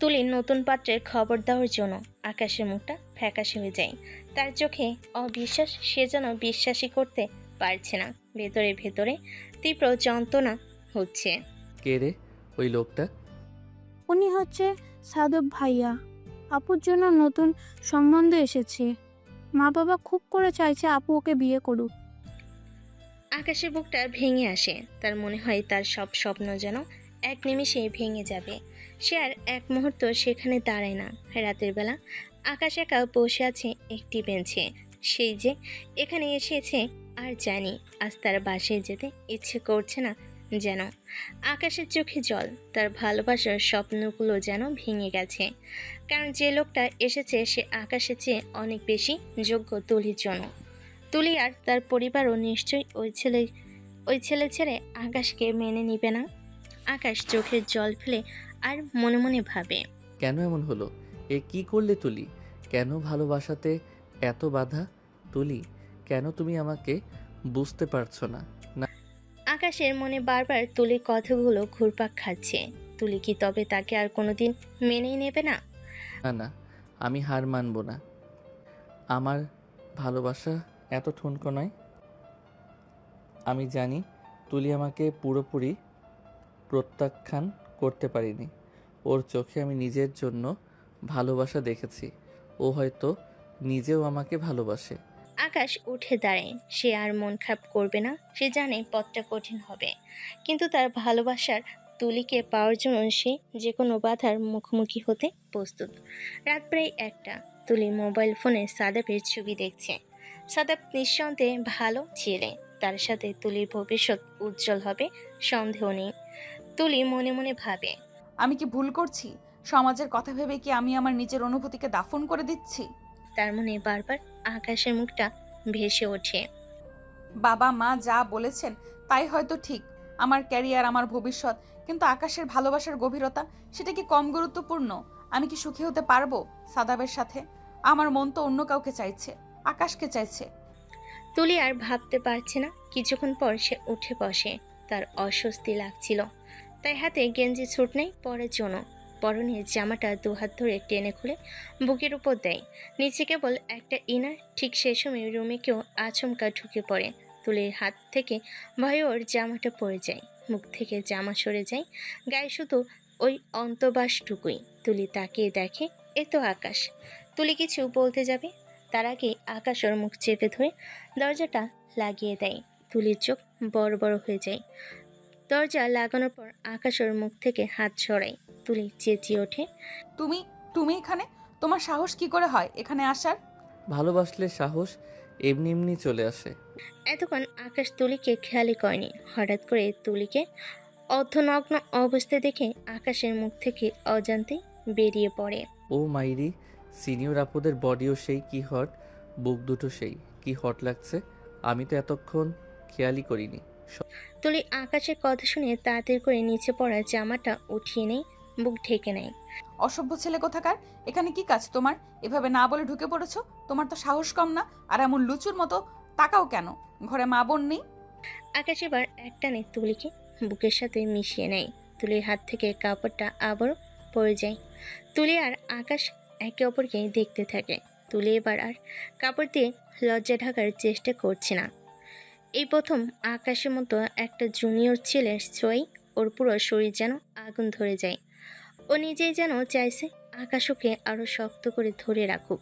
তুলির নতুন পাত্রের খবর দেওয়ার জন্য। আকাশের মুখটা ফ্যাকাশে হয়ে যায়, তার চোখে অবিশ্বাস। সে যেন বিশ্বাসই করতে পারছে না। ভেতরে ভেতরে তীব্র যন্ত্রণা হচ্ছে। কে রে ওই লোকটা? উনি হচ্ছে সাদব ভাইয়া। আপুর জন্য নতুন সম্বন্ধ এসেছে। মা বাবা খুব করে চাইছে আপু ওকে বিয়ে করুক। আকাশের বুকটা ভেঙে আসে। তার মনে হয় তার সব স্বপ্ন যেন এক নিমিষে ভেঙে যাবে। সে আর এক মুহূর্ত সেখানে দাঁড়ায় না। রাতের বেলা আকাশ একা বসে আছে একটি বেঞ্চে। সেই যে এখানে এসেছে আর জানি আজ তার বাসায় যেতে ইচ্ছে করছে না যেন। আকাশের চোখে জল, তার ভালোবাসার স্বপ্নগুলো যেন ভেঙে গেছে। কারণ যে লোকটা এসেছে সে আকাশের চেয়ে অনেক বেশি যোগ্য তুলির জন্য। তুলি আর তার পরিবারও নিশ্চয়ই ওই ছেলে ছেড়ে আকাশকে মেনে নিবে না। আকাশ চোখের জল ফেলে আর মনে মনে ভাবে, কেন এমন হলো? এ কি করলে তুলি? কেন ভালোবাসাতে এত বাধা? তুলি, কেন তুমি আমাকে বুঝতে পারছো না? না, আকাশের মনে বারবার তুলির কথাগুলো ঘুরপাক খাচ্ছে। তুলি কি তবে তাকে আর কোনোদিন মেনেই নেবে না? না, না, আমি হার মানব না। আমার ভালোবাসা এত ঠুনকো নয়। আমি জানি তুলি আমাকে পুরোপুরি প্রত্যাখ্যান করতে পারিনি। ওর চোখে আমি নিজের জন্য ভালোবাসা দেখেছি। ও হয়তো নিজেও আমাকে ভালোবাসে। আকাশ উঠে দাঁড়ায়। সে আর মন খারাপ করবে না। সে জানে পথটা কঠিন হবে, কিন্তু তার ভালোবাসার তুলিকে পাওয়ার জন্য সে যে কোনো বাধার মুখোমুখি হতে প্রস্তুত। রাত প্রায় 1টা। তুলি মোবাইল ফোনে সাদাবের ছবি দেখছে। সাদাব নিঃসন্দেহে ভালো ছেলে, তার সাথে তুলির ভবিষ্যৎ উজ্জ্বল হবে সন্দেহ নেই। তুলি মনে মনে ভাবে, আমি কি ভুল করছি? সমাজের কথা ভেবে কি আমি আমার নিজের অনুভূতিকে দাফন করে দিচ্ছি? তার মনে বারবার আকাশের মুখটা ভেসে ওঠে। বাবা মা যা বলেছেন তাই হয়তো ঠিক, আমার ক্যারিয়ার, আমার ভবিষ্যৎ, কিন্তু আকাশের ভালোবাসার গভীরতা, সেটা কি কম গুরুত্বপূর্ণ? আমি কি সুখী হতে পারবো সাদাবের সাথে? আমার মন তো অন্য কাউকে চাইছে, আকাশকে চাইছে। তুলি আর ভাবতে পারছে না। কিছুক্ষণ পর সে উঠে বসে। তার অস্বস্তি লাগছিল, তাই হাতে গেঞ্জি ছুট নেই পরের জন্য। পরনের জামাটা দুহাত ধরে টেনে খুলে বুকের উপর দেয়। নিচে কেবল একটা ইনার। ঠিক সেই সময় রুমে কেউ আচমকা ঢুকে পড়ে। তুলির হাত থেকে ভয়ে ওর জামাটা পড়ে যায়, মুখ থেকে জামা সরে যায়, গায়ে শুধু ওই অন্তবাসটুকুই। তুলি তাকিয়ে দেখে এ তো আকাশ। তুলি কিছু বলতে যাবে, তার আগে আকাশ ওর মুখ চেপে ধরে দরজাটা লাগিয়ে দেয়। তুলির চোখ বড় বড় হয়ে যায়। দরজা লাগানোর পর আকাশ ওর মুখ থেকে হাত সরায়। তুলি চেঁচিয়ে ওঠে, তুমি তুমি এখানে? তোমার সাহস কি করে হয় এখানে আসার? ভালোবাসলে সাহস এমনি এমনি চলে আসে। এতক্ষণ আকাশ তুলিকে খেয়ালই করেনি। হঠাৎ করে তুলিকে অর্ধনগ্ন অবস্থায় দেখে আকাশের মুখ থেকে অজান্তেই বেরিয়ে পড়ে, ও মাইরি, সিনিয়র আপুদের বডিও সেই কি হট, বুক দুটো সেই কি হট লাগছে। আমি তো এতক্ষণ খেয়ালই করিনি। তুলি আকাশের কথা শুনে তাড়াতাড়ি করে নিচে পড়া জামাটা উঠিয়ে নেয়, বুক ঢেকে নেয়। অসভ্য ছেলে কোথাকার! এখানে কি কাজ তোমার? এভাবে না বলে ঢুকে পড়েছো? তোমার তো সাহস কম না? আর এমন লুচুর মতো তাকাও কেন? ঘরে মা বোন নেই? আকাশ এবার একটানে তুলিকে বুকের সাথে মিশিয়ে নেয়। তুলির হাত থেকে কাপড়টা আবারও পড়ে যায়। তুলি আর আকাশ একে অপরকে দেখতে থাকে। তুলি এবার আর কাপড় দিয়ে লজ্জা ঢাকার চেষ্টা করছে না। এই প্রথম আকাশের মতো একটা জুনিয়র ছেলের ছোঁয়ায় ওর পুরো শরীর যেন আগুন ধরে যায়। ও নিজেই যেন চাইছে আকাশ ওকে আরো শক্ত করে ধরে রাখুক।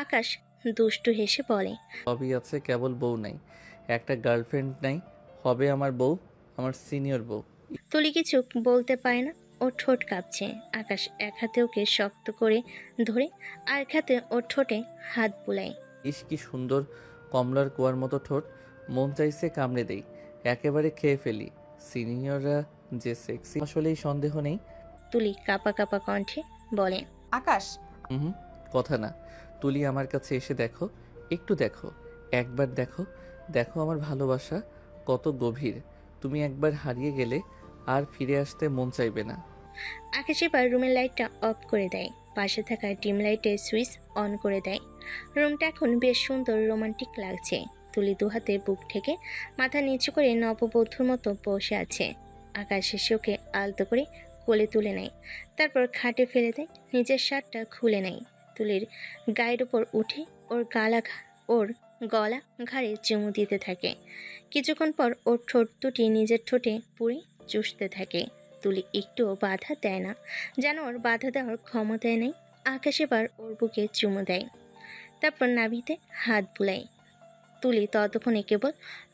আকাশ দুষ্টু হেসে বলে, সবই আছে, কেবল বউ নাই, একটা গার্লফ্রেন্ড নাই। হবে আমার বউ, আমার সিনিয়র বউ। তুলি কিছু বলতে পারে না, ওর ঠোঁট কাঁপছে। আকাশ এক হাতে ওকে শক্ত করে ধরে আর এক হাতে ওর ঠোঁটে হাত বুলায়। ইস কি সুন্দর কমলার কুয়ার মতো ঠোঁট, মন চাইছে কামড়ে দেই, একেবারে খেয়ে ফেলি। সিনিয়ররা যে সেক্সি আসলেই সন্দেহ নেই। তুলি কাপা কাপা কণ্ঠে বলে। আকাশ, হুম, কথা না। তুলি আমার কাছে এসে দেখো, একটু দেখো, একবার দেখো, দেখো আমার ভালোবাসা কত গভীর। তুমি একবার হারিয়ে গেলে আর ফিরে আসতে মন চাইবে না। আকাশ এবার রুমের লাইটটা অফ করে দেয়, পাশে থাকা ডিম লাইটের সুইচ অন করে দেয়। রুমটা এখন বেশ সুন্দর রোমান্টিক লাগছে। তুলি দুহাতে বুক ঠেকে মাথা নিচু করে নববধূর মতো বসে আছে। আকাশ এসে ওকে আলতো করে কোলে তুলে নেয়, তারপর খাটে ফেলে দেয়, নিজের শার্টটা খুলে নেয়। তুলির গায়ের ওপর উঠে ওর গলা ঘাড়ে চুমু দিতে থাকে। কিছুক্ষণ পর ওর ঠোঁট দুটি নিজের ঠোঁটে পুড়ে চুষতে থাকে। তুলি একটুও বাধা দেয় না, যেন ওর বাধা দেওয়ার ক্ষমতায় নেই। আকাশ এবার ওর বুকে চুমু দেয়, তারপর নাভিতে হাত বুলায়। তুলি ততক্ষণে কেবল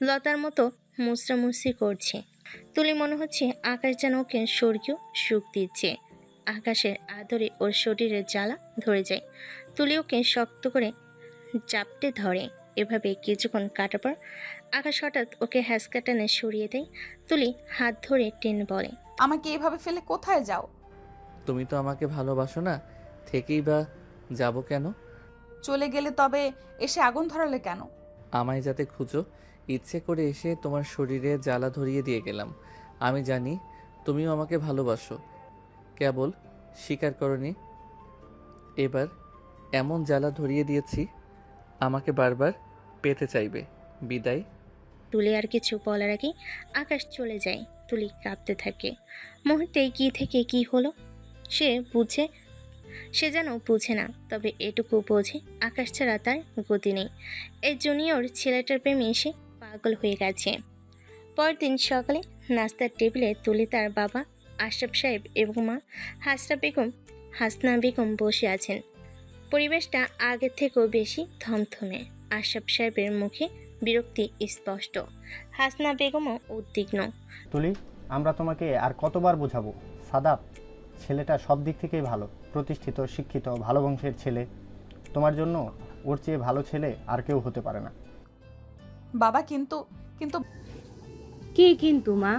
লতার মতো মুচড়ামুচড়ি করছে। তুলি মনে হচ্ছে আকাশ যেন ওকে স্বর্গীয় সুখ দিচ্ছে। আকাশের আদরে ওর শরীরের জ্বালা ধরে যায়। তুলি ওকে শক্ত করে চাপটে ধরে। এভাবে কিছুক্ষণ কাটার পর আকাশ হঠাৎ ওকে হ্যাঁচকা টেনে সরিয়ে দেয়। তুলি হাত ধরে টেনে বলে, আমাকে এভাবে ফেলে কোথায় যাও? তুমি তো আমাকে ভালোবাসো না, থেকেই বা যাব কেন? চলে গেলে তবে এসে আগুন ধরালে কেন? আমায় যাতে খুঁজো, ইচ্ছে করে এসে তোমার শরীরে জ্বালা ধরিয়ে দিয়ে গেলাম। আমি জানি তুমিও আমাকে ভালোবাসো, কেবল স্বীকার করনি। এবার এমন জ্বালা ধরিয়ে দিয়েছি আমাকে বারবার পেতে চাইবে। বিদায়। তুলি আর কিছু বলার আগেই আকাশ চলে যায়। তুলি কাঁপতে থাকে। মুহূর্তে কি থেকে কি হলো সে যেন বুঝে না, তবে এটুকু বোঝে আকাশ ছাড়া তার গতি নেই। এই জুনিয়র ছেলেটার প্রেমে এসে পাগল হয়ে গেছে। পরদিন সকালে নাস্তার টেবিলে তুলি, তার বাবা আশরাফ সাহেব এবং মা হাসনা বেগম বসে আছেন। পরিবেশটা আগের থেকেও বেশি থমথমে। আশরাফ সাহেবের মুখে বিরক্তি স্পষ্ট, হাসনা বেগমও উদ্বিগ্ন। তুলি, আমরা তোমাকে আর কতবার বোঝাবো? সাদাব ছেলেটা সব দিক থেকেই ভালো, প্রতিষ্ঠিত, শিক্ষিত, ভালো বংশের ছেলে। তোমার জন্য ওর চেয়ে ভালো ছেলে আর কেউ হতে পারে না। বাবা, কিন্তু কিন্তু কি কিন্তু মা?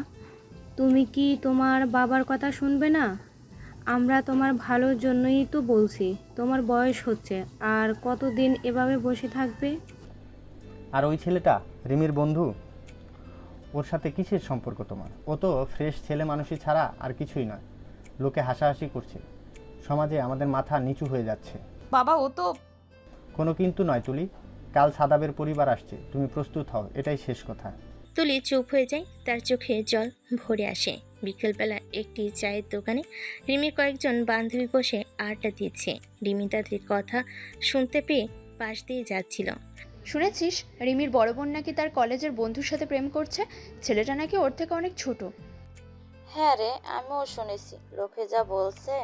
তুমি কি তোমার বাবার কথা শুনবে না? আমরা তোমার ভালোর জন্যই তো বলছি। তোমার বয়স হচ্ছে, আর কতদিন এভাবে বসে থাকবে? আর ওই ছেলেটা রিমির বন্ধু, ওর সাথে কিসের সম্পর্ক তোমার? ও তো ফ্রেশ ছেলে মানুষই ছাড়া আর কিছুই নয়। লোকে হাসাহাসি করছে, সমাজে আমাদের মাথা নিচু হয়ে যাচ্ছে। বাবা, ও তো কোনো কিন্তু নয় তুলি, কাল সাদাবের পরিবার আসছে, তুমি প্রস্তুত হও, এটাই শেষ কথা। তুলি চুপ হয়ে যায়, তার চোখে জল ভরে আসে। বিকেলবেলা একটি চায়ের দোকানে রিমির কয়েকজন বান্ধবী বসে আড্ডা দিচ্ছে। রিমি তাদের কথা শুনতে পেয়ে পাশ দিয়ে যাচ্ছিল। শুনেছিস রিমির বড় বোন নাকি তার কলেজের বন্ধুর সাথে প্রেম করছে? ছেলেটা নাকি ওর থেকে অনেক ছোট। হ্যাঁ রে, আমিও শুনেছি, লোকে যা বলছে।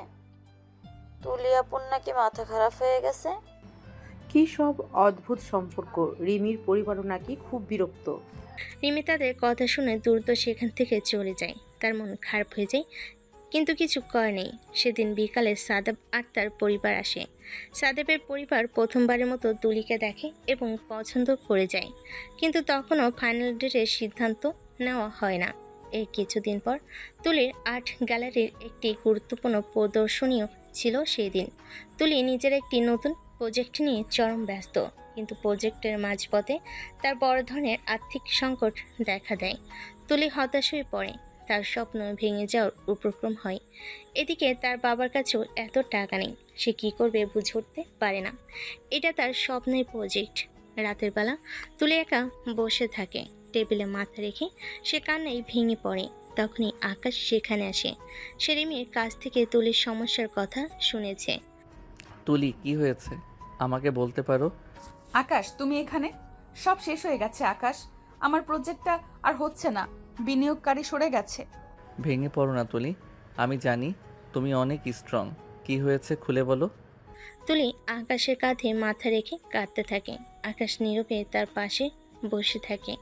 তুলিয়াপুর নাকি মাথা খারাপ হয়ে গেছে। কি সব অদ্ভুত সম্পর্ক! রিমির পরিবারও নাকি খুব বিরক্ত। রিমি তাদের কথা শুনে দ্রুত সেখান থেকে চলে যায়। তার মন খারাপ হয়ে যায়, কিন্তু কিছু করার নেই। সেদিন বিকালে সাদেব আর তার পরিবার আসে। সাদেবের পরিবার প্রথমবারের মতো তুলিকে দেখে এবং পছন্দ করে যায়, কিন্তু তখনও ফাইনাল ডেটের সিদ্ধান্ত নেওয়া হয় না। এর কিছুদিন পর তুলির আর্ট গ্যালারির একটি গুরুত্বপূর্ণ প্রদর্শনীও ছিল সেই দিন। তুলি নিজের একটি নতুন প্রজেক্ট নিয়ে চরম ব্যস্ত, কিন্তু প্রজেক্টের মাঝপথে তার বড় ধরনের আর্থিক সংকট দেখা দেয়। তুলি হতাশ হয়ে পড়ে, তার স্বপ্ন ভেঙে যাওয়ার উপক্রম হয়। এদিকে তার বাবার কাছেও এত টাকা নেই, সে কী করবে বুঝে উঠতে পারে না। এটা তার স্বপ্নের প্রজেক্ট। রাতের বেলা তুলি একা বসে থাকে, টেবিলে মাথা রেখে সে কান্নায় ভেঙে পড়ে। তখনই আকাশ সেখানে আসে। সে রিমির কাছ থেকে তুলির সমস্যার কথা শুনেছে। তুলি, কি হয়েছে আমাকে বলতে পারো? আকাশ, তুমি এখানে? সব শেষ হয়ে গেছে আকাশ, আমার প্রজেক্টটা আর হচ্ছে না, বিনিয়োগকারী সরে গেছে। ভেঙে পড়ো না তুলি, আমি জানি তুমি অনেক স্ট্রং। কি হয়েছে খুলে বলো। তুলি আকাশের কাঁধে মাথা রেখে কাঁদতে থাকে। আকাশ নীরবে তার পাশে বসে থাকে,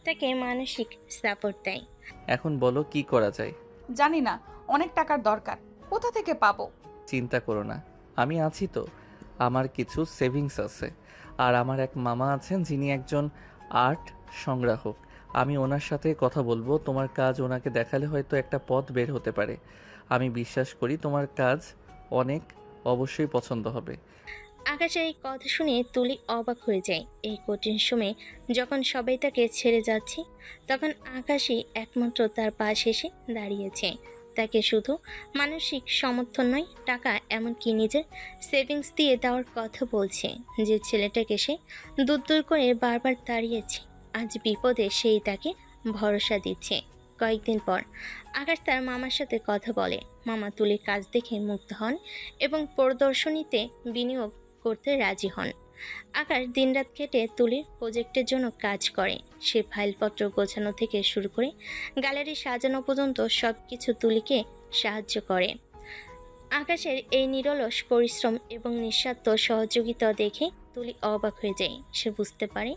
তাকে মানসিক সাপোর্ট দেয়। এখন বলো কি করা যায়? জানি না, অনেক টাকার দরকার, কোথা থেকে পাবো? চিন্তা করো না, আমি আছি তো। আমার কিছু সেভিংস আছে। আর আমার এক মামা আছেন যিনি একজন আর্ট সংগ্রাহক। আমি ওনার সাথে কথা বলবো। তোমার কাজ ওনাকে দেখালে হয়তো একটা পথ বের হতে পারে। আমি বিশ্বাস করি তোমার কাজ অনেক অবশ্যই পছন্দ হবে। আকাশের এই কথা শুনে তুলি অবাক হয়ে যায়। এই কঠিন সময়ে যখন সবাই তাকে ছেড়ে যাচ্ছে, তখন আকাশই একমাত্র তার পাশে এসে দাঁড়িয়েছে। তাকে শুধু মানসিক সমর্থন নয়, টাকা এমনকি নিজের সেভিংস দিয়ে দেওয়ার কথা বলছে। যে ছেলেটাকে সে দূর দূর করে বারবার তাড়িয়েছে, আজ বিপদে সেই তাকে ভরসা দিচ্ছে। কয়েকদিন পর আকাশ তার মামার সাথে কথা বলে। মামা তুলির কাজ দেখে মুগ্ধ হন এবং প্রদর্শনীতে বিনিয়োগ করতে রাজি হন। আকাশ দিনরাত খেটে তুলির প্রজেক্টের জন্য কাজ করে। সে ফাইলপত্র গোছানো থেকে শুরু করে গ্যালারি সাজানো পর্যন্ত সব কিছু তুলিকে সাহায্য করে। আকাশের এই নিরলস পরিশ্রম এবং নিঃস্বার্থ সহযোগিতা দেখে তুলি অবাক হয়ে যায়। সে বুঝতে পারে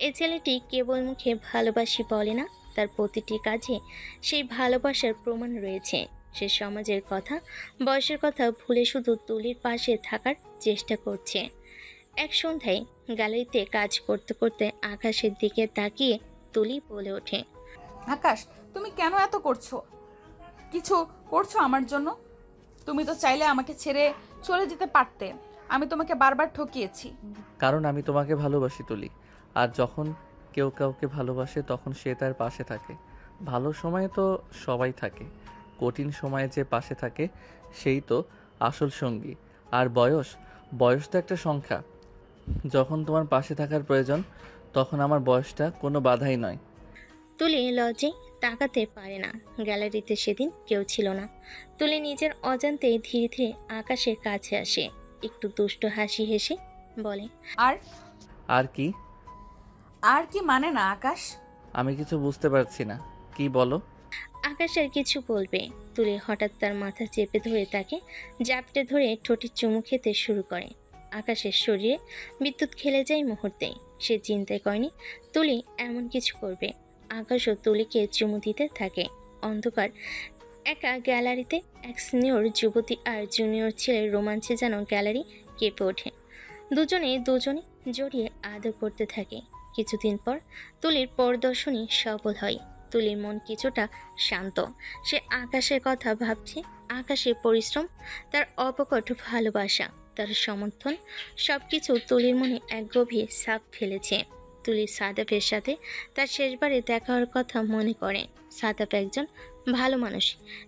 এই ছেলেটি কেবল মুখে ভালোবাসি বলে না, তার প্রতিটি কাজে সেই ভালোবাসার প্রমাণ রয়েছে। সে সমাজের কথা, বয়সের কথা ভুলে শুধু তুলির পাশে থাকার চেষ্টা করছে। এক সন্ধ্যায় গ্যালারিতে কাজ করতে করতে আকাশের দিকে তাকিয়ে তুলি বলে ওঠে, আকাশ, তুমি কেন এত করছো? কিছু করছো আমার জন্য? তুমি তো চাইলে আমাকে ছেড়ে চলে যেতে পারতে। আমি তোমাকে বারবার ঠকিয়েছি। কারণ আমি তোমাকে ভালোবাসি তুলি। আর যখন কেউ কাউকে ভালোবাসে তখন সে তার পাশে থাকে। ভালো সময়ে তো সবাই থাকে, কঠিন সময়ে যে পাশে থাকে সেই তো আসল সঙ্গী। আর বয়স তো একটা সংখ্যা। যখন তোমার পাশে থাকার প্রয়োজন তখন আমার বয়সটা কোনো বাধাই নয়। তুলি লজ্জায় তাকাতে পারে না। গ্যালারিতে সেদিন কেউ ছিল না। তুলি নিজের অজান্তে ধীরে ধীরে আকাশের কাছে আসে, একটু দুষ্ট হাসি হেসে বলে, আর কি? আর কি মানে না আকাশ? আমি কিছু বুঝতে পারছি না, কি বলো? আকাশের কিছু বলবে, তুলি হঠাৎ তার মাথা চেপে ধরে তাকে জাপটে ধরে ঠোঁটে চুমু খেতে শুরু করে। আকাশের শরীরে বিদ্যুৎ খেলে যায় মুহূর্তেই। সে চিন্তাই করেনি তুলি এমন কিছু করবে। আকাশও তুলিকে চুমু দিতে থাকে। অন্ধকার একা গ্যালারিতে এক সিনিয়র যুবতী আর জুনিয়র ছেলের রোমাঞ্চে যেন গ্যালারি কেঁপে ওঠে। দুজনে জড়িয়ে আদর করতে থাকে। কিছুদিন পর তুলির প্রদর্শনী সফল হয়। তুলির মন কিছুটা শান্ত। সে আকাশের কথা ভাবছে। আকাশের পরিশ্রম, তার অপকট ভালোবাসা, তার সমর্থন সবকিছু তুলির মনে এক গভীর ছাপ ফেলেছে। তুলি সাদাফের সাথে তার শেষবারে দেখা হওয়ার কথা মনে করে। সাদাফ একজন ভালো মানুষ,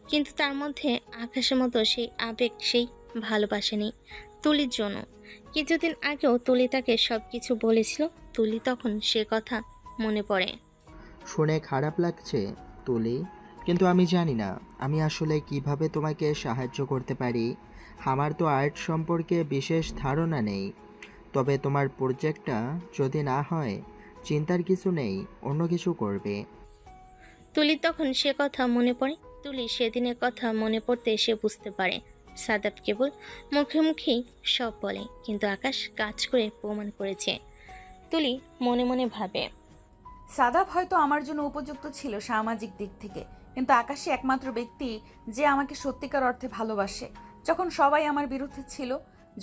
কিন্তু তার মধ্যে আকাশের মতো সেই আবেগ, সেই ভালোবাসা নেই তুলির জন্য। কিছুদিন আগেও তুলি তাকে সব কিছু বলেছিল। তুলি তখন সে কথা মনে পড়ে। শুনে খারাপ লাগছে তুলি, কিন্তু আমি জানি না আমি আসলে কিভাবে তোমাকে সাহায্য করতে পারি। আমার তো আর্ট সম্পর্কে বিশেষ ধারণা নেই। তবে তোমার প্রজেক্টটা যদি না হয়, চিন্তার কিছু নেই, অন্য কিছু করবে। তুলি তখন সে কথা মনে পড়ে। তুলি সেদিনের কথা মনে পড়তে সে বুঝতে পারে সাদাব কেবল মুখে মুখেই সব বলে, কিন্তু আকাশ কাজ করে প্রমাণ করেছে। তুলি মনে মনে ভাবে, সাদাব হয়তো আমার জন্য উপযুক্ত ছিল সামাজিক দিক থেকে, কিন্তু আকাশই একমাত্র ব্যক্তি যে আমাকে সত্যিকার অর্থে ভালোবাসে। যখন সবাই আমার বিরুদ্ধে ছিল,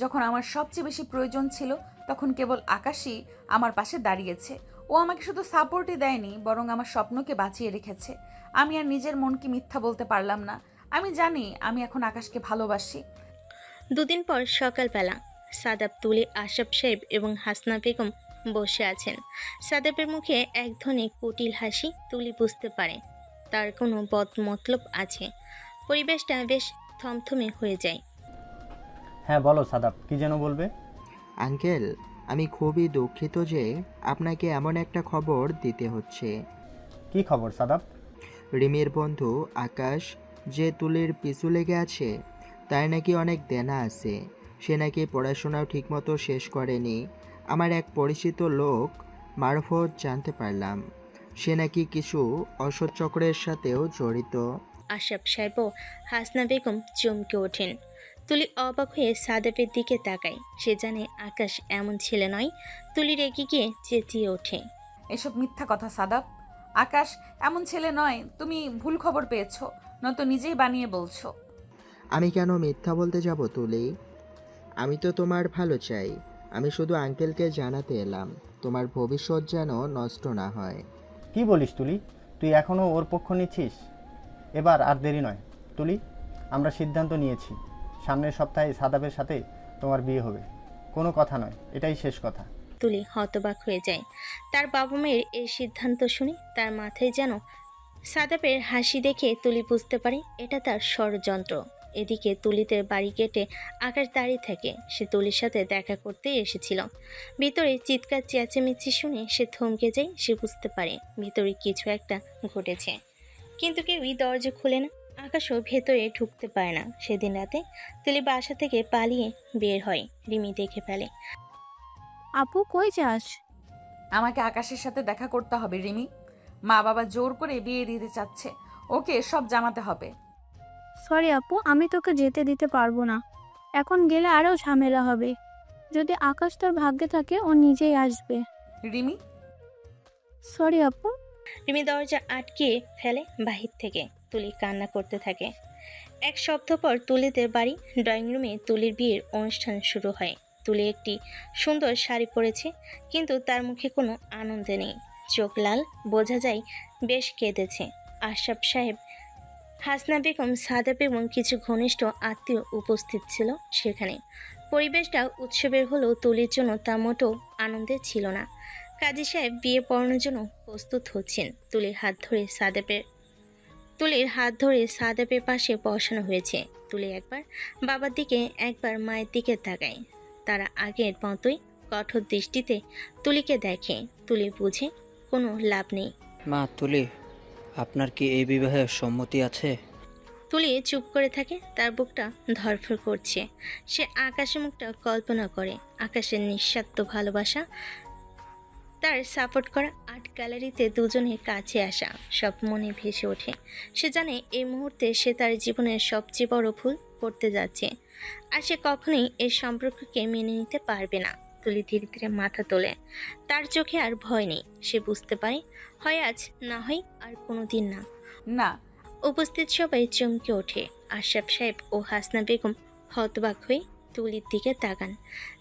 যখন আমার সবচেয়ে বেশি প্রয়োজন ছিল, তখন কেবল আকাশই আমার পাশে দাঁড়িয়েছে। ও আমাকে শুধু সাপোর্টই দেয়নি, বরং আমার স্বপ্নকে বাঁচিয়ে রেখেছে। আমি আর নিজের মনকে মিথ্যা বলতে পারলাম না। আমি জানি আমি এখন আকাশকে ভালোবাসি। দুদিন পর সকালবেলা সাদাব, তুলি, আশরাফ সাহেব এবং হাসনা বেগম বসে আছেন। সাদাবের মুখে এক ধরনের কুটিল হাসি। তুলি বুঝতে পারে তার কোনো বদমতলব আছে। পরিবেশটা বেশ থমথমে হয়ে যায়। হ্যাঁ বলো সাদাব, কি যেন বলবে? আঙ্কেল, আমি খুবই দুঃখিত যে আপনাকে এমন একটা খবর দিতে হচ্ছে। কি খবর সাদাব? রিমির বন্ধু আকাশ যে তুলির পিছু লেগে আছে, তার নাকি অনেক দেনা আছে। সে নাকি পড়াশোনাও ঠিকমতো শেষ করেনি। আমার এক পরিচিত লোক মারফত জানতে পারলাম সে নাকি কিছু অসৎ চক্রের সাথেও জড়িত। আশরাফ সাহেব ও হাসনা বেগম চমকে ওঠেন। তুলি অবাক হয়ে সাদাবের দিকে তাকায়। সে জানে আকাশ এমন ছেলে নয়। তুলি রেগে গিয়ে চেঁচিয়ে ওঠে, এসব মিথ্যা কথা সাদাব। আকাশ এমন ছেলে নয়, তুমি ভুল খবর পেয়েছো, নয়তো নিজেই বানিয়ে বলছো। আমি কেন মিথ্যা বলতে যাব তুলি? আমি তো তোমার ভালো চাই। আমি শুধু আঙ্কেলকে জানাতে এলাম তোমার ভবিষ্যৎ যেন নষ্ট না হয়। কি বলিস তুলি? তুই এখনও ওর পক্ষ নিচ্ছিস? এবার আর দেরি নয় তুলি, আমরা সিদ্ধান্ত নিয়েছি সামনের সপ্তাহে সাদাবের সাথে তোমার বিয়ে হবে। কোনো কথা নয়, এটাই শেষ কথা। তুলি হতবাক হয়ে যায়। তার বাবা মায়ের এই সিদ্ধান্ত শুনে তার মাথায় যেন সাদাপের হাসি দেখে তুলি বুঝতে পারে এটা তার ষড়যন্ত্র। এদিকে তুলিদের বাড়ি গেটে আকাশ দাঁড়িয়ে থাকে। সে তুলির সাথে দেখা করতে এসেছিল। ভিতরে চিৎকার চেঁচামেচি শুনে সে থমকে যায়। সে বুঝতে পারে ভিতরে কিছু একটা ঘটেছে, কিন্তু কেউই দরজা খুলে না। আকাশও ভেতরে ঢুকতে পারে না। সেদিন রাতে তুলি বাসা থেকে পালিয়ে বের হয়। রিমি দেখে ফেলে। আপু কই যাস? আমাকে আকাশের সাথে দেখা করতে হবে রিমি। মা বাবা জোর করে বিয়ে দিতে চাচ্ছে, ওকে সব জানাতে হবে। সরি আপু, আমি তোকে যেতে দিতে পারবো না। এখন গেলে আরও ঝামেলা হবে। যদি আকাশ তোর ভাগ্যে থাকে ও নিজেই আসবে। রিমি। সরি আপু। রিমি দরজা আটকে ফেলে বাহির থেকে। তুলি কান্না করতে থাকে। এক সপ্তাহ পর তুলিদের বাড়ি ড্রয়িং রুমে তুলির বিয়ের অনুষ্ঠান শুরু হয়। তুলি একটি সুন্দর শাড়ি পরেছে, কিন্তু তার মুখে কোনো আনন্দ নেই। চোখ লাল, বোঝা যায় বেশ কেঁদেছে। আশরাফ সাহেব, হাসনা বেগম, সাদা বেগম কিছু ঘনিষ্ঠ আত্মীয় উপস্থিত ছিল সেখানে। পরিবেশটা উৎসবের হলেও তুলির জন্য তা মোটেও আনন্দের ছিল না। কাজী সাহেব বিয়ে পড়ানোর জন্য প্রস্তুত হচ্ছেন। তুলির হাত ধরে সাদাপের পাশে বসানো হয়েছে। তুলি একবার বাবার দিকে একবার মায়ের দিকে তাকায়। তারা আগের মতোই কঠোর দৃষ্টিতে তুলিকে দেখে। তুলি বুঝে কোনো লাভ নেই। মা তুলি, আপনার কি এই বিবাহে সম্মতি আছে? তুলি চুপ করে থাকে। তার বুকটা ধড়ফড় করছে। সে আকাশের মুখটা কল্পনা করে। আকাশের নিঃস্বার্থ ভালোবাসা, তার সাপোর্ট করা আর্ট গ্যালারিতে দুজনের কাছে আসা, সব মনে ভেসে ওঠে। সে জানে এই মুহূর্তে সে তার জীবনের সবচেয়ে বড় ভুল করতে যাচ্ছে, আর সে কখনোই এই সম্পর্ককে মেনে নিতে পারবে না। তুলি ধীরে ধীরে মাথা তোলে। তার চোখে আর ভয় নেই। সে বুঝতে পারে হয় আজ, না হয় আর কোনো দিন না। না। উপস্থিত সবাই চমকে ওঠে। আশরাফ সাহেব ও হাসনা বেগম হতবাক হয়ে তুলির দিকে তাকান।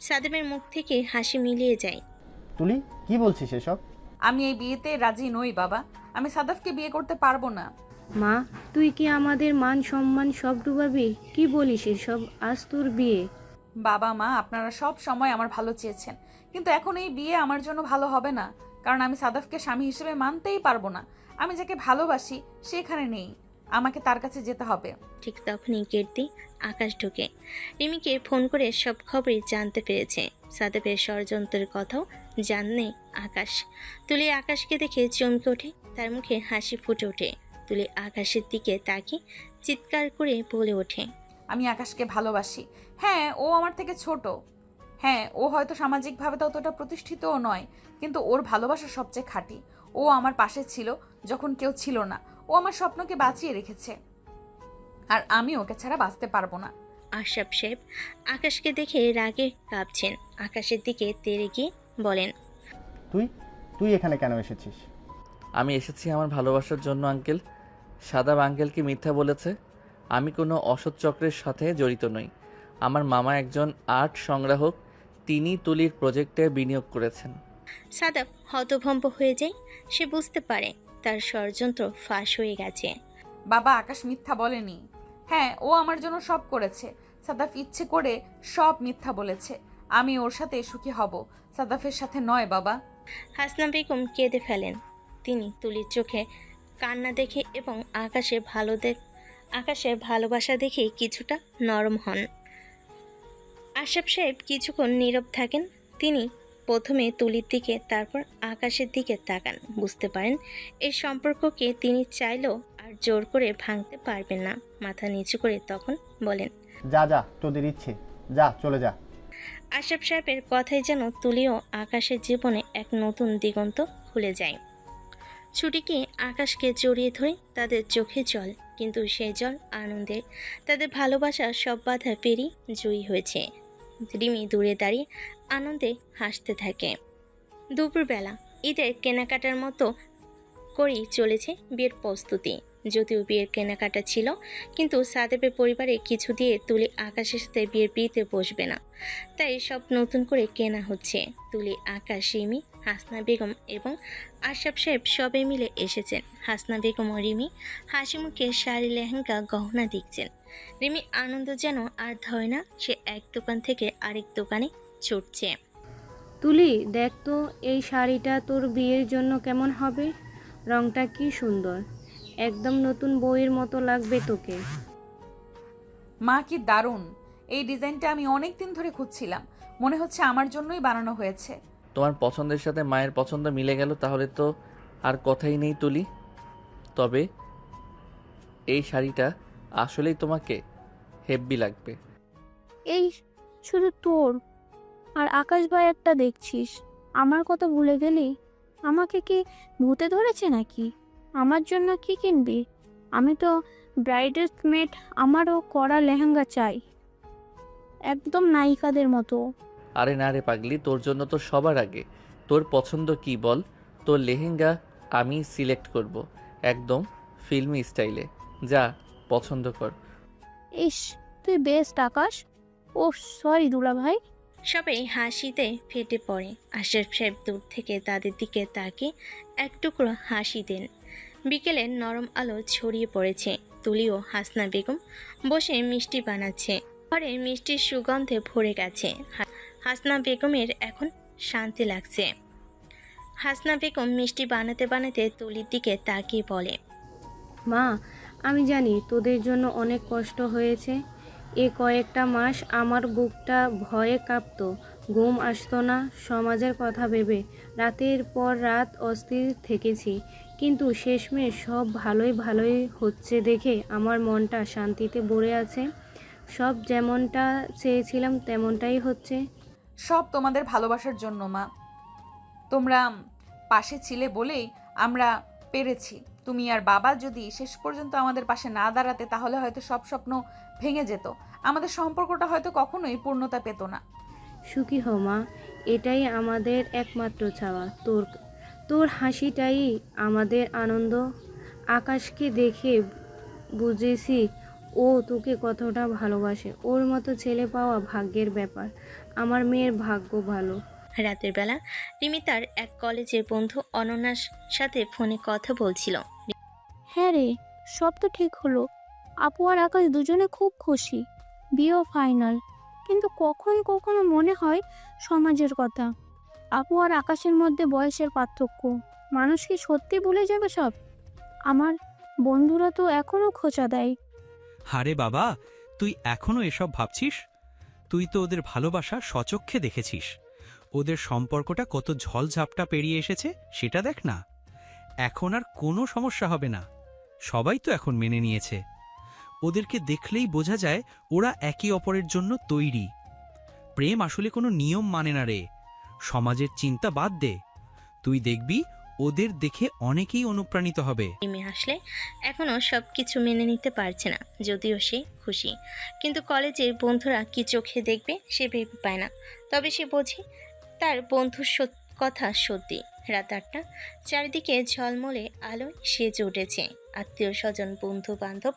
সাদেমের মুখ থেকে হাসি মিলিয়ে যায়। তুলি, কি বলছিস এসব? আমি এই বিয়েতে রাজি নই বাবা। আমি সাদাফকে বিয়ে করতে পারবো না। মা, তুই কি আমাদের মান সম্মান সব ডুবাবি? কি বলিস এসব? আজ তোর বিয়ে। বাবা মা, আপনারা সব সময় আমার ভালো চেয়েছেন, কিন্তু এখন এই বিয়ে আমার জন্য ভালো হবে না, কারণ আমি সাদাফকে স্বামী হিসেবে মানতেই পারবো না। আমি যাকে ভালোবাসি সে এখানে নেই, আমাকে তার কাছে যেতে হবে। ঠিক তখনই গেট দিয়ে আকাশ ঢোকে। রিমিকে ফোন করে সব খবরই জানতে পেরেছে। সাদেবের ষড়যন্ত্রের কথাও জানে আকাশ। তুলি আকাশকে দেখে চমকে ওঠে। তার মুখে হাসি ফুটে ওঠে। তুলি আকাশের দিকে তাকিয়ে চিৎকার করে বলে ওঠে, আমি আকাশকে ভালোবাসি। হ্যাঁ, ও আমার থেকে ছোট। হ্যাঁ, ও হয়তো সামাজিকভাবে ততটা প্রতিষ্ঠিতও নয়, কিন্তু ওর ভালোবাসা সবচেয়ে খাঁটি। ও আমার পাশে ছিল যখন কেউ ছিল না। ও আমার স্বপ্নকে বাঁচিয়ে রেখেছে, আর আমি ওকে ছাড়া বাঁচতে পারবো না। আশরাফ সাহেব আকাশকে দেখে রাগে কাঁপছেন। আকাশের দিকে তেড়ে গিয়ে বলেন, তুই এখানে কেন এসেছিস? আমি এসেছি আমার ভালোবাসার জন্য আঙ্কেল। সাদাব আঙ্কেলকে মিথ্যা বলেছে। আমি কোনো অসৎ চক্রের সাথে জড়িত নই। আমার মামা একজন আর্ট সংগ্রাহক, তিনি তুলির প্রজেক্টে বিনিয়োগ করেছেন। সাদাব হতভম্ব হয়ে যায়। সে বুঝতে পারে তার ষড়যন্ত্র ফাঁস হয়ে গেছে। বাবা, আকাশ মিথ্যা বলেনি। হ্যাঁ, ও আমার জন্য সব করেছে। সাদাফ ইচ্ছে করে সব মিথ্যা বলেছে। আমি ওর সাথে সুখী হব, সাদাফের সাথে নয় বাবা। হাসনা বেগম কেঁদে ফেলেন। তিনি তুলির চোখে কান্না দেখে এবং আকাশের ভালোবাসা দেখে কিছুটা নরম হন। আশরাফ সাহেব কিছুক্ষণ নীরব থাকেন। তিনি প্রথমে তুলির দিকে, তারপর আকাশের দিকে তাকান। বুঝতে পারেন এই সম্পর্ককে তিনি চাইলেও আর জোর করে ভাঙতে পারবেন না। মাথা নিচু করে তখন বলেন, যা তোদের ইচ্ছে, যা চলে যা। আশরাফ সাহেবের কথাই যেন তুলিও আকাশের জীবনে এক নতুন দিগন্ত খুলে যায়। ছুটিকে আকাশকে জড়িয়ে ধরে তাদের চোখে জল, কিন্তু সেই জল আনন্দের। তাদের ভালোবাসা সব বাধা পেরিয়ে জয়ী হয়েছে। রিমি দূরে দাঁড়িয়ে আনন্দে হাসতে থাকে। দুপুরবেলা ঈদের কেনাকাটার মতো করেই চলেছে বিয়ের প্রস্তুতি। যদিও বিয়ের কেনাকাটা ছিল, কিন্তু সাদেবের পরিবারে কিছু দিয়ে তুলি আকাশের সাথে বিয়ের পিড়িতে বসবে না, তাই সব নতুন করে কেনা হচ্ছে। তুলি, আকাশ, রিমি, হাসনা বেগম এবং আশরাফ সাহেব সবাই মিলে এসেছেন। হাসনা বেগম ও রিমি হাসি মুখে শাড়ি, লেহেঙ্গা, গহনা দেখছেন। রিমি আনন্দ যেন আর ধরে না, সে এক দোকান থেকে আরেক দোকানে ছুটছে। তুলি, দেখ তো এই শাড়িটা তোর বিয়ের জন্য কেমন হবে। রংটা কি সুন্দর, একদম নতুন বইয়ের মতো লাগবে তোকে। মা কি দারুণ! এই ডিজাইনটা আমি অনেক দিন ধরে খুঁজছিলাম, মনে হচ্ছে আমার জন্যই বানানো হয়েছে। তোমার পছন্দের সাথে মায়ের পছন্দ মিলে গেল, তাহলে তো আর কথাই নেই তুলি। তবে এই শাড়িটা আসলেই তোমাকে হেব্বি লাগবে। এই শুধু তোর আর আকাশ ভাই একটা দেখছিস, আমার কথা ভুলে গেলি? আমাকে কি ভূতে ধরেছে নাকি? আমার জন্য কি কিনবি? আমি তো ব্রাইডের মেড, আমারও কড়া লেহেঙ্গা চাই, একদম নায়িকাদের মতো। আরে না রে পাগলি, তোর জন্য তো সবার আগে। তোর পছন্দ কি বল? তোর লেহেঙ্গা আমি সিলেক্ট করব, একদম ফিল্মি স্টাইলে। যা পছন্দ কর। ইস, তুই বেস্ট আকাশ। ও সরি দুলা ভাই। সবাই হাসিতে ফেটে পড়ে। আশরাফ সাহেব দূর থেকে তাদের দিকে তাকিয়ে এক টুকরো হাসি দেন। বিকেলের নরম আলো ছড়িয়ে পড়েছে। তুলি ও হাসনা বেগম বসে মিষ্টি বানাচ্ছে। ঘরে মিষ্টির সুগন্ধে ভরে গেছে। হাসনা বেগমের এখন শান্তি লাগছে। হাসনা বেগম মিষ্টি বানাতে বানাতে তুলির দিকে তাকিয়ে বলে, মা, আমি জানি তোদের জন্য অনেক কষ্ট হয়েছে। এ কয়েকটা মাস আমার বুকটা ভয়ে কাঁপতো, ঘুম আসতো না, সমাজের কথা ভেবে রাতের পর রাত অস্থির থেকেছি। কিন্তু শেষমেশ সব ভালোই হচ্ছে দেখে আমার মনটা শান্তিতে ভরে আছে। সব যেমনটা চেয়েছিলাম তেমনটাই হচ্ছে। সব তোমাদের ভালোবাসার জন্য মা, তোমরা পাশে ছিলে বলেই আমরা পেরেছি। তুমি আর বাবা যদি শেষ পর্যন্ত আমাদের পাশে না দাঁড়াতে, তাহলে হয়তো সব স্বপ্ন ভেঙে যেত, আমাদের সম্পর্কটা হয়তো কখনোই পূর্ণতা পেত না। সুখী হও মা, এটাই আমাদের একমাত্র চাওয়া। তোর হাসিটাই আমাদের আনন্দ। আকাশকে দেখে বুঝেছি ও তোকে কতটা ভালোবাসে। ওর মতো ছেলে পাওয়া ভাগ্যের ব্যাপার। আমার মেয়ের ভাগ্য ভালো। রাতের বেলা রিমি তার এক কলেজের বন্ধু অনন্যার সাথে ফোনে কথা বলছিল। হ্যাঁ রে, সব তো ঠিক হলো। আপু আর আকাশ দুজনে খুব খুশি, বিয়েও ফাইনাল। কিন্তু কখনো মনে হয় সমাজের কথা। আপু আর আকাশের মধ্যে বয়সের পার্থক্য, মানুষ কি সত্যি ভুলে যাবে সব? আমার বন্ধুরা তো এখনো খোঁচা দেয়। আরে বাবা, তুই এখনো এসব ভাবছিস? তুই তো ওদের ভালোবাসা স্বচক্ষে দেখেছিস। ওদের সম্পর্কটা কত ঝলঝাপটা পেরিয়ে এসেছে সেটা দেখ না। এখন আর কোনো সমস্যা হবে না। সবাই তো এখন মেনে নিয়েছে। ওদেরকে দেখলেই বোঝা যায় ওরা একে অপরের জন্য তৈরি। প্রেম আসলে কোনো নিয়ম মানে না রে। সমাজের চিন্তা বাদ দে, তুই দেখবি ওদের দেখে অনেকেই অনুপ্রাণিত হবে। রিমি হাসলে এখনো সবকিছু মেনে নিতে পারছে না, যদিও সে খুশি। কিন্তু কলেজের বন্ধুরা কি চোখে দেখবে সে ভেবে পায় না। তবে সে বোঝে তার বন্ধুর কথা সত্যি। রাত 8টা, চারিদিকে ঝলমলে আলোয় সেজে উঠেছে। আত্মীয় স্বজন, বন্ধু বান্ধব,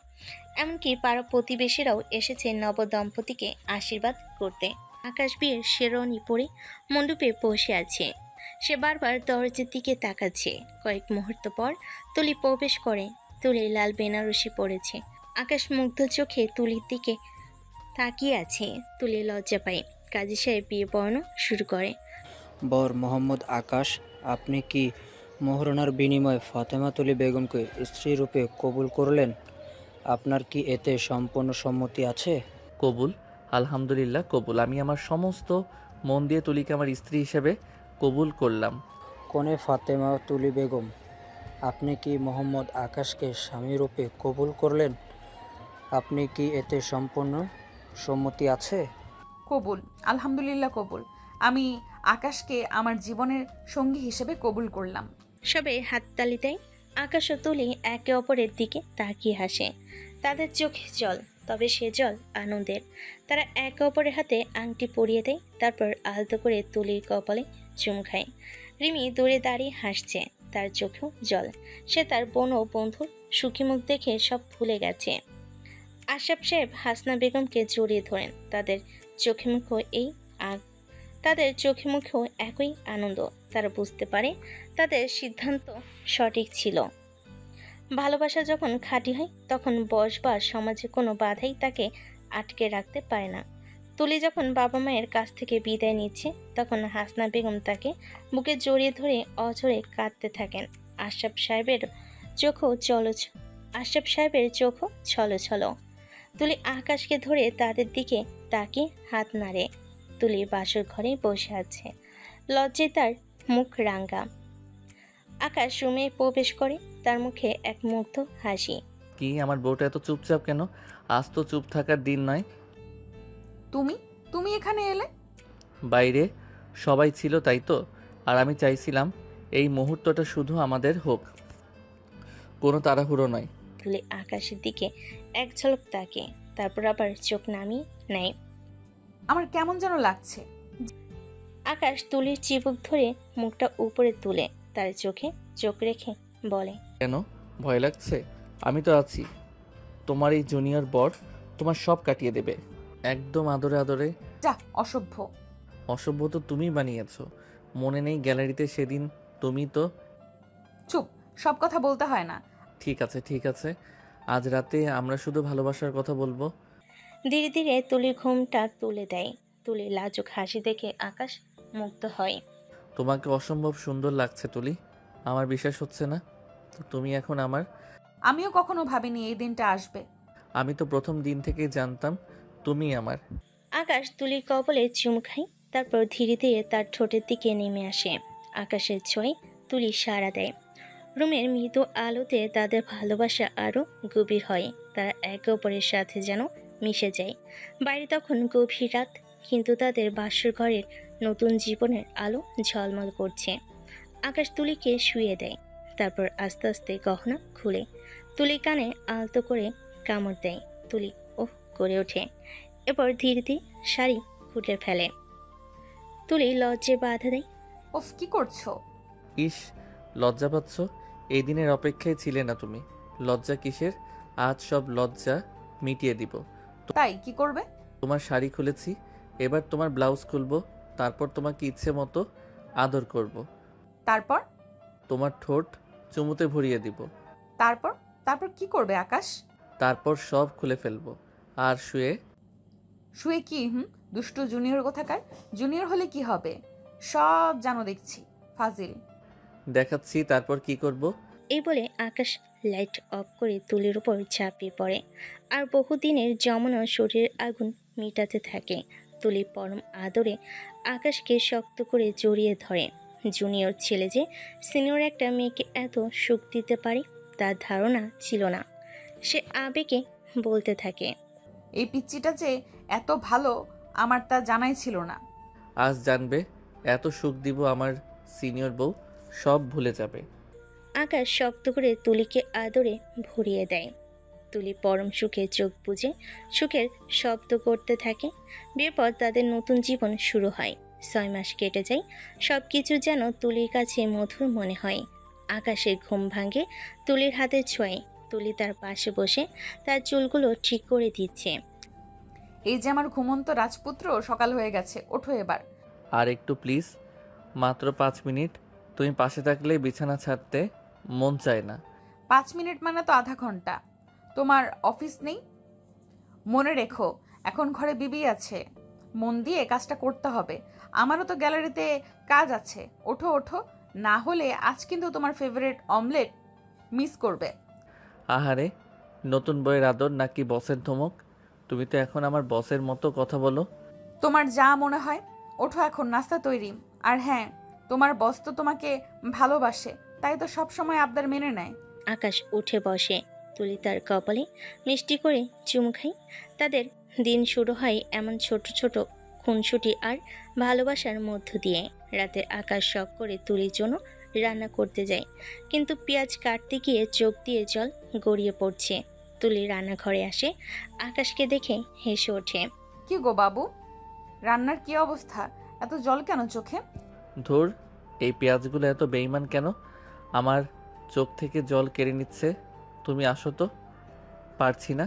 এমনকি পাড়া প্রতিবেশীরাও এসেছে নবদম্পতিকে আশীর্বাদ করতে। আকাশ বিয়ের শেরওয়ানি পরে মণ্ডপে বসে আছে। সে বারবার দরজার দিকে তাকাচ্ছে। কয়েক মুহূর্ত পর তুলি প্রবেশ করে। তুলি লাল বেনারসি পরেছে। আকাশ মুগ্ধ চোখে তুলির দিকে তাকিয়ে আছে। তুলি লজ্জা পায়। কাজী সাহেব বিয়ে পড়ানো শুরু করে। বর মোহাম্মদ আকাশ, আপনি কি মোহরনার বিনিময়ে ফাতেমা তুলি বেগমকে স্ত্রী রূপে কবুল করলেন? আপনার কি এতে সম্পূর্ণ সম্মতি আছে? কবুল, আলহামদুলিল্লাহ কবুল। আমি আমার সমস্ত মন দিয়ে তুলিকে আমার স্ত্রী হিসেবে কবুল করলাম। কনে ফাতেমা তুলি বেগম, আপনি কি মোহাম্মদ আকাশকে স্বামী রূপে কবুল করলেন? আপনি কি এতে সম্পূর্ণ সম্মতি আছে? কবুল, আলহামদুলিল্লাহ কবুল। আমি আকাশকে আমার জীবনের সঙ্গী হিসেবে কবুল করলাম। সবে হাততালি দেয়। আকাশ ও তুলি একে অপরের দিকে তাকিয়ে হাসে। তাদের চোখে জল, তবে সে জল আনন্দের। তারা একে অপরের হাতে আংটি পরিয়ে দেয়। তারপর আলতো করে তুলির কপালে চুম খায়। রিমি দূরে দাঁড়িয়ে হাসছে, তার চোখেও জল। সে তার বোন ও বন্ধুর সুখী মুখ দেখে সব ভুলে গেছে। আশরাফ সাহেব হাসনা বেগমকে জড়িয়ে ধরেন। তাদের চোখে মুখেও একই আনন্দ। তারা বুঝতে পারে তাদের সিদ্ধান্ত সঠিক ছিল। ভালোবাসা যখন খাঁটি হয় তখন বয়স বা সমাজে কোনো বাধাই তাকে আটকে রাখতে পারে না। তুলি যখন বাবা মায়ের কাছ থেকে বিদায় নিচ্ছে তখন হাসনা বেগম তাকে বুকে জড়িয়ে ধরে অঝরে কাঁদতে থাকেন। আশরাফ সাহেবের চোখও ছলো ছলো। তুলি আকাশকে ধরে তাদের দিকে তাকিয়ে হাত নাড়ে। তুলি বাসর ঘরে বসে আছে, লজ্জায় তার মুখ রাঙ্গা। আকাশ রুমে প্রবেশ করে, তার মুখে এক মুগ্ধ হাসি। কি আমার বউটা এত চুপচাপ কেন? আজ তো চুপ থাকার দিন নয়। তুমি এখানে এলে? বাইরে সবাই ছিল তাই তো, আর আমি চাইছিলাম এই মুহূর্তটা শুধু আমাদের হোক, কোনো তাড়াহুড়ো নয়। তুলি আকাশের দিকে এক ঝলক তাকে, তারপর আবার চোখ নামিয়ে নেয়। আমার কেমন যেন লাগছে। আকাশ তুলির চিবুক ধরে মুখটা উপরে তুলে তার চোখে চোখ রেখে বলে, কেন ভয় লাগছে? আমি তো আছি। তোমার এই জুনিয়র বর তোমার সব কাটিয়ে দেবে, একদম আদরে আদরে। যা, অসভ্য। অসভ্য তো তুমি বানিয়েছো। মনে নেই গ্যালারিতে সেদিন তুমি তো। চুপ, সব কথা বলতে হয় না। ঠিক আছে, আজ রাতে আমরা শুধু ভালোবাসার কথা বলবো। ধীরে ধীরে তুলির ঘুমটা তুলে দেয়। তুলির লাজুক হাসি দেখে আকাশ মুগ্ধ হয়। তোমাকে অসম্ভব সুন্দর লাগছে তুলি, আমার বিশ্বাস হচ্ছে না তুমি এখন আমার। আমিও কখনো ভাবিনি এই দিনটা আসবে। আমি তো প্রথম দিন থেকেই জানতাম তুমি আমার। আকাশ তুলির কবলে চুম খায়, তারপর ধীরে ধীরে তার ঠোঁটের দিকে নেমে আসে। আকাশের ছোঁয়ায় তুলি সাড়া দেয়। রুমের মৃদু আলোতে তাদের ভালোবাসা আরো গভীর হয়। তারা একে অপরের সাথে যেন মিশে যায়। বাইরে তখন গভীর রাত, কিন্তু তাদের বাসর ঘরের নতুন জীবনের আলো ঝলমল করছে। আকাশ তুলিকে শুয়ে দেয়, তারপর আস্তে আস্তে গহনা খুলে তুলি কানে আলতো করে কামড় দেয়। তুলি ওহ করে ওঠে, এরপর ধীরে ধীরে শাড়ি খুলে ফেলে। তুলি লজ্জে বাধা দেয়। ওফ, কি করছো? ইস, লজ্জা পাচ্ছ? এই দিনের অপেক্ষায় ছিলে না তুমি। লজ্জা কিসের? আজ সব লজ্জা মিটিয়ে দিব। তাই কি করবে? তোমার শাড়ি খুলেছি, এবার তোমার ব্লাউজ খুলবো, তারপর তোমাকে ইচ্ছে মতো আদর করব। তারপর? তোমার ঠোঁট চুমুতে ভরিয়ে দিব। তারপর তারপর কি করবে আকাশ? তারপর সব খুলে ফেলবো। আর শুয়ে কি? দুষ্টু জুনিয়র কোথাকার। জুনিয়র হলে কি হবে? সব জানো দেখছি, ফাজিল। দেখাচ্ছি তারপর কি করব। এই বলে আকাশ লাইট অফ করে তুলির উপর ঝাঁপিয়ে পড়ে আর বহুদিনের জমানো শরীরের আগুন মিটাতে থাকে। তুলি পরম আদরে আকাশকে শক্ত করে জড়িয়ে ধরে। জুনিয়র ছেলে যে সিনিয়র একটা মেয়েকে এত সুখ দিতে পারে তার ধারণা ছিল না। সে আবেগে বলতে থাকে, এই পিচ্চিটা যে এত ভালো আমার তা জানাই ছিল না। আজ জানবে, এত সুখ দিব আমার সিনিয়র বউ সব ভুলে যাবে। আকাশ শক্ত করে তুলিকে আদরে ভরিয়ে দেয়। তুলি পরম সুখে চোখ বুজে সুখের শব্দ করতে থাকে। বিয়ের পর তাদের নতুন জীবন শুরু হয়। 6 মাস কেটে যায়, সব কিছু যেন তুলির কাছে মধুর মনে হয়। আকাশের ঘুম ভাঙে তুলির হাতে ছোঁয়ে। তুলি তার পাশে বসে তার চুলগুলো ঠিক করে দিচ্ছে। এই যে আমার ঘুমন্ত রাজপুত্র, সকাল হয়ে গেছে, ওঠো এবার। আর একটু প্লিজ, মাত্র 5 মিনিট। তুমি পাশে থাকলে বিছানা ছাড়তে মন চায় না। 5 মিনিট মানে তো আধা ঘন্টা। তোমার অফিস নেই? মনে রেখো, এখন ঘরে বিবি আছে, মন দিয়ে কাজটা করতে হবে। আমারও তো গ্যালারিতে কাজ আছে। ওঠো ওঠো, না হলে আজ কিন্তু তোমার ফেভারিট অমলেট মিস করবে। আহারে, নতুন বইয়ের আদর নাকি বসের ধমক? তুমি তো এখন আমার বসের মতো কথা বলো। তোমার যা মনে হয়। ওঠো, এখন নাস্তা তৈরি। আর হ্যাঁ, তোমার বস তো তোমাকে ভালোবাসে, তাই তো সব সময় আবদার মেনে নেয়। আকাশ উঠে বসে। তুলি তার কপালে মিষ্টি করে চুমু খায়। তাদের দিন শুরু হয় এমন ছোট ছোট খুনসুটি আর ভালোবাসার মধ্য দিয়ে। রাতে আকাশ শখ করে তুলির জন্য রান্না করতে যায়, কিন্তু পেঁয়াজ কাটতে গিয়ে চোখ দিয়ে জল গড়িয়ে পড়ছে। তুলি রান্নাঘরে আসে, আকাশকে দেখে হেসে ওঠে। কি গো বাবু, রান্নার কি অবস্থা? এত জল কেন চোখে? ধুর, এই পেঁয়াজগুলো এত বেইমান কেন? আমার চোখ থেকে জল কেড়ে নিচ্ছে। তুমি আসো তো। পারছি না।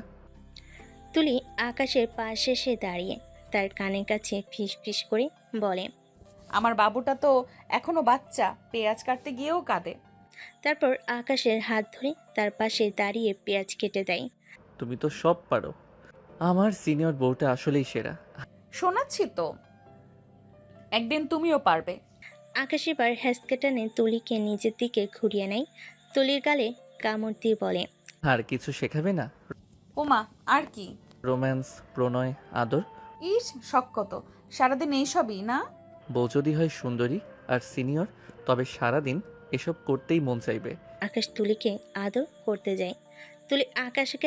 তুলি আকাশের পাশে এসে দাঁড়িয়ে তার কানের কাছে ফিস ফিস করে বলে, আমার বাবুটা তো এখনো বাচ্চা, পেঁয়াজ কাটতে গিয়েও কাঁদে। তারপর আকাশের হাত ধরে তার পাশে দাঁড়িয়ে পেঁয়াজ কেটে দেয়। তুমি তো সব পারো। আমার সিনিয়র বউটা আসলেই সেরা। শোনাচ্ছি তো, একদিন তুমিও পারবে। আকাশ এবার হ্যাসকে টানে তুলিকে নিজের দিকে ঘুরিয়ে নেয়। তুলির গালে কামড় দিয়ে বলে, আর কিছু শেখাবে না? ওমা, আর কি? রোম্যান্স, প্রণয়, আদর। ইস, শখ কত! সারাদিন এইসবই না? বউ যদি হয় সুন্দরী আর সিনিয়র, তবে সারাদিন এসব করতেই মন চাইবে। আকাশ তুলিকে আদর করতে যায়। তুলি আকাশের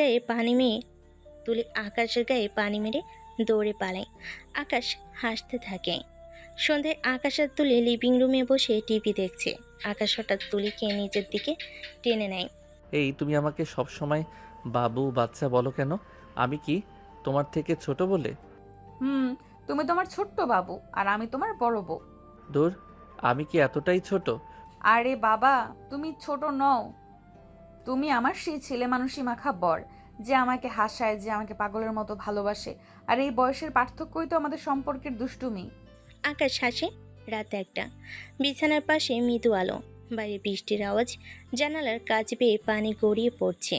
গায়ে পানি মেরে দৌড়ে পালায়। আকাশ হাসতে থাকে। সন্ধ্যায় আকাশ আর তুলি লিভিং রুমে বসে টিভি দেখছে। আকাশ হঠাৎ তুলিকে নিজের দিকে টেনে নেয়। এই, তুমি আমাকে সব সময় বাবু বাচ্চা বলো কেন? আমি কি তোমার থেকে ছোট বলে? তুমি তোমার ছোট্ট বাবু আর আমি তোমার বড় বউ। দূর, আমি কি এতটাই ছোট? আরে বাবা, তুমি ছোট নও। তুমি আমার সেই ছেলে মানুষই মাখা বর, যে আমাকে হাসায়, যে আমাকে পাগলের মতো ভালোবাসে। আর এই বয়সের পার্থক্যই তো আমাদের সম্পর্কের দুষ্টুমি। আকাশ হাসে। রাত 1টা। বিছানার পাশে মৃদু আলো। বাইরে বৃষ্টির আওয়াজ। জানালার কাছ বেয়ে পানি গড়িয়ে পড়ছে।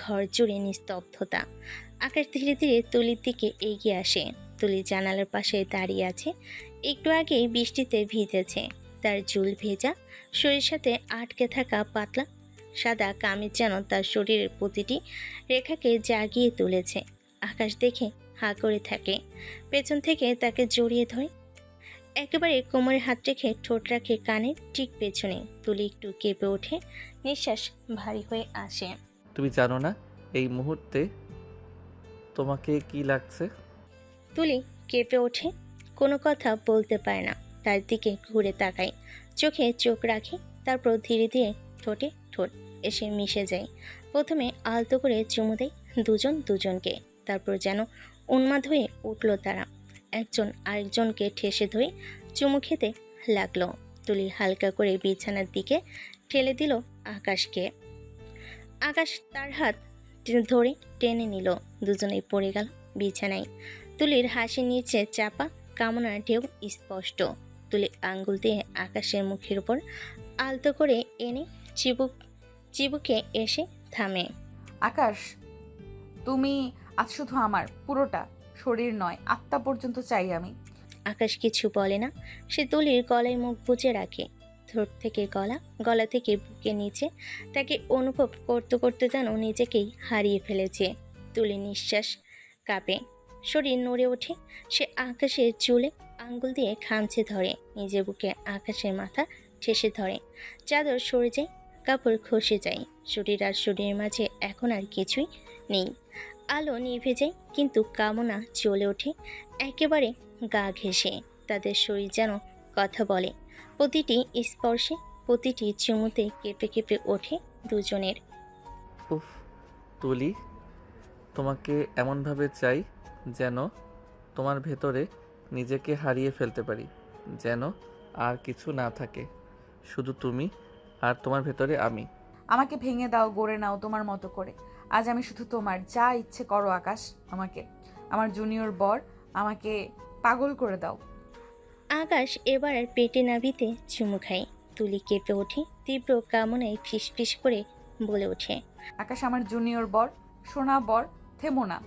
ঘর জুড়ে নিস্তব্ধতা। আকাশ ধীরে ধীরে তুলির দিকে এগিয়ে আসে। তুলি জানালার পাশে দাঁড়িয়ে আছে। একটু আগেই বৃষ্টিতে ভিজেছে। তার চুল ভেজা, শরীরের সাথে আটকে থাকা পাতলা সাদা কামিজ যেন তার শরীরের প্রতিটি রেখাকে জাগিয়ে তুলেছে। আকাশ দেখে হাঁ করে থাকে। পেছন থেকে তাকে জড়িয়ে ধরে। একেবারে কোমরে হাত রেখে ঠোঁট রাখে কানের ঠিক পেছনে। তুলি একটু কেঁপে ওঠে। নিঃশ্বাস ভারী হয়ে আসে। তুমি জানো না এই মুহূর্তে তোমাকে কি লাগছে? তুলি কেঁপে ওঠে। কোনো কথা বলতে পারে না। তার দিকে ঘুরে তাকায়। চোখে চোখ রাখে। তারপর ধীরে ধীরে ঠোঁটে ঠোঁট এসে মিশে যায়। প্রথমে আলতো করে চুমু দেয় দুজনকে। তারপর যেন উন্মাদ হয়ে উঠল তারা। একজন আরেকজনকে ঠেসে ধরে চুমু খেতে লাগলো। তুলি হালকা করে বিছানার দিকে ঠেলে দিল আকাশকে। আকাশ তার হাত ধরে টেনে নিল। দুজনেই পড়ে গেল বিছানায়। তুলির হাসি নিচে চাপা কামনার ঢেউ স্পষ্ট। তুলি আঙ্গুল দিয়ে আকাশের মুখের উপর আলতো করে এনে চিবুকে এসে থামে। আকাশ, তুমি আজ শুধু আমার, পুরোটা শরীর নয়, আত্মা পর্যন্ত চাই আমি। আকাশ কিছু বলে না। সে তুলির গলায় মুখ বুজে রাখে। ঠোঁট থেকে গলা থেকে বুকে নিচে। তাকে অনুভব করতে করতে যেন নিজেকেই হারিয়ে ফেলেছে। তুলি নিঃশ্বাস কাঁপে, শরীর নড়ে ওঠে। সে আকাশের চুলে আঙ্গুল দিয়ে খামচে ধরে। নিজের বুকে আকাশের মাথা ঠেসে ধরে। চাদর সরে যায়, কাপড় খসে যায়। শরীর আর শরীরের মাঝে এখন আর কিছুই নেই। আলো নিভে যায়, কিন্তু কামনা জ্বলে ওঠে একেবারে গা ঘেঁষে। তাদের শরীর যেন কথা বলে। প্রতিটি স্পর্শে, প্রতিটি চুমুতে কেঁপে কেঁপে ওঠে দুজনের। উফ, তুলি, তোমাকে এমনভাবে চাই যেন তোমার ভেতরে নিজেকে হারিয়ে ফেলতে পারি। যেন আর কিছু না থাকে, শুধু তুমি আর তোমার ভেতরে আমি। আমাকে ভেঙে দাও, গড়ে নাও তোমার মতো করে। আজ আমি শুধু তোমার, যা ইচ্ছে করো আকাশ। আমাকে, আমার জুনিয়র বর, আমাকে পাগল করে দাও। আকাশ এবার আর পেটে নাভিতে চুমু খায়। তুলি কেঁপে ওঠে, তীব্র কামনায় ফিস ফিস করে বলে ওঠে, আকাশ আমার জুনিয়র বর, সোনা বর, থেমো না।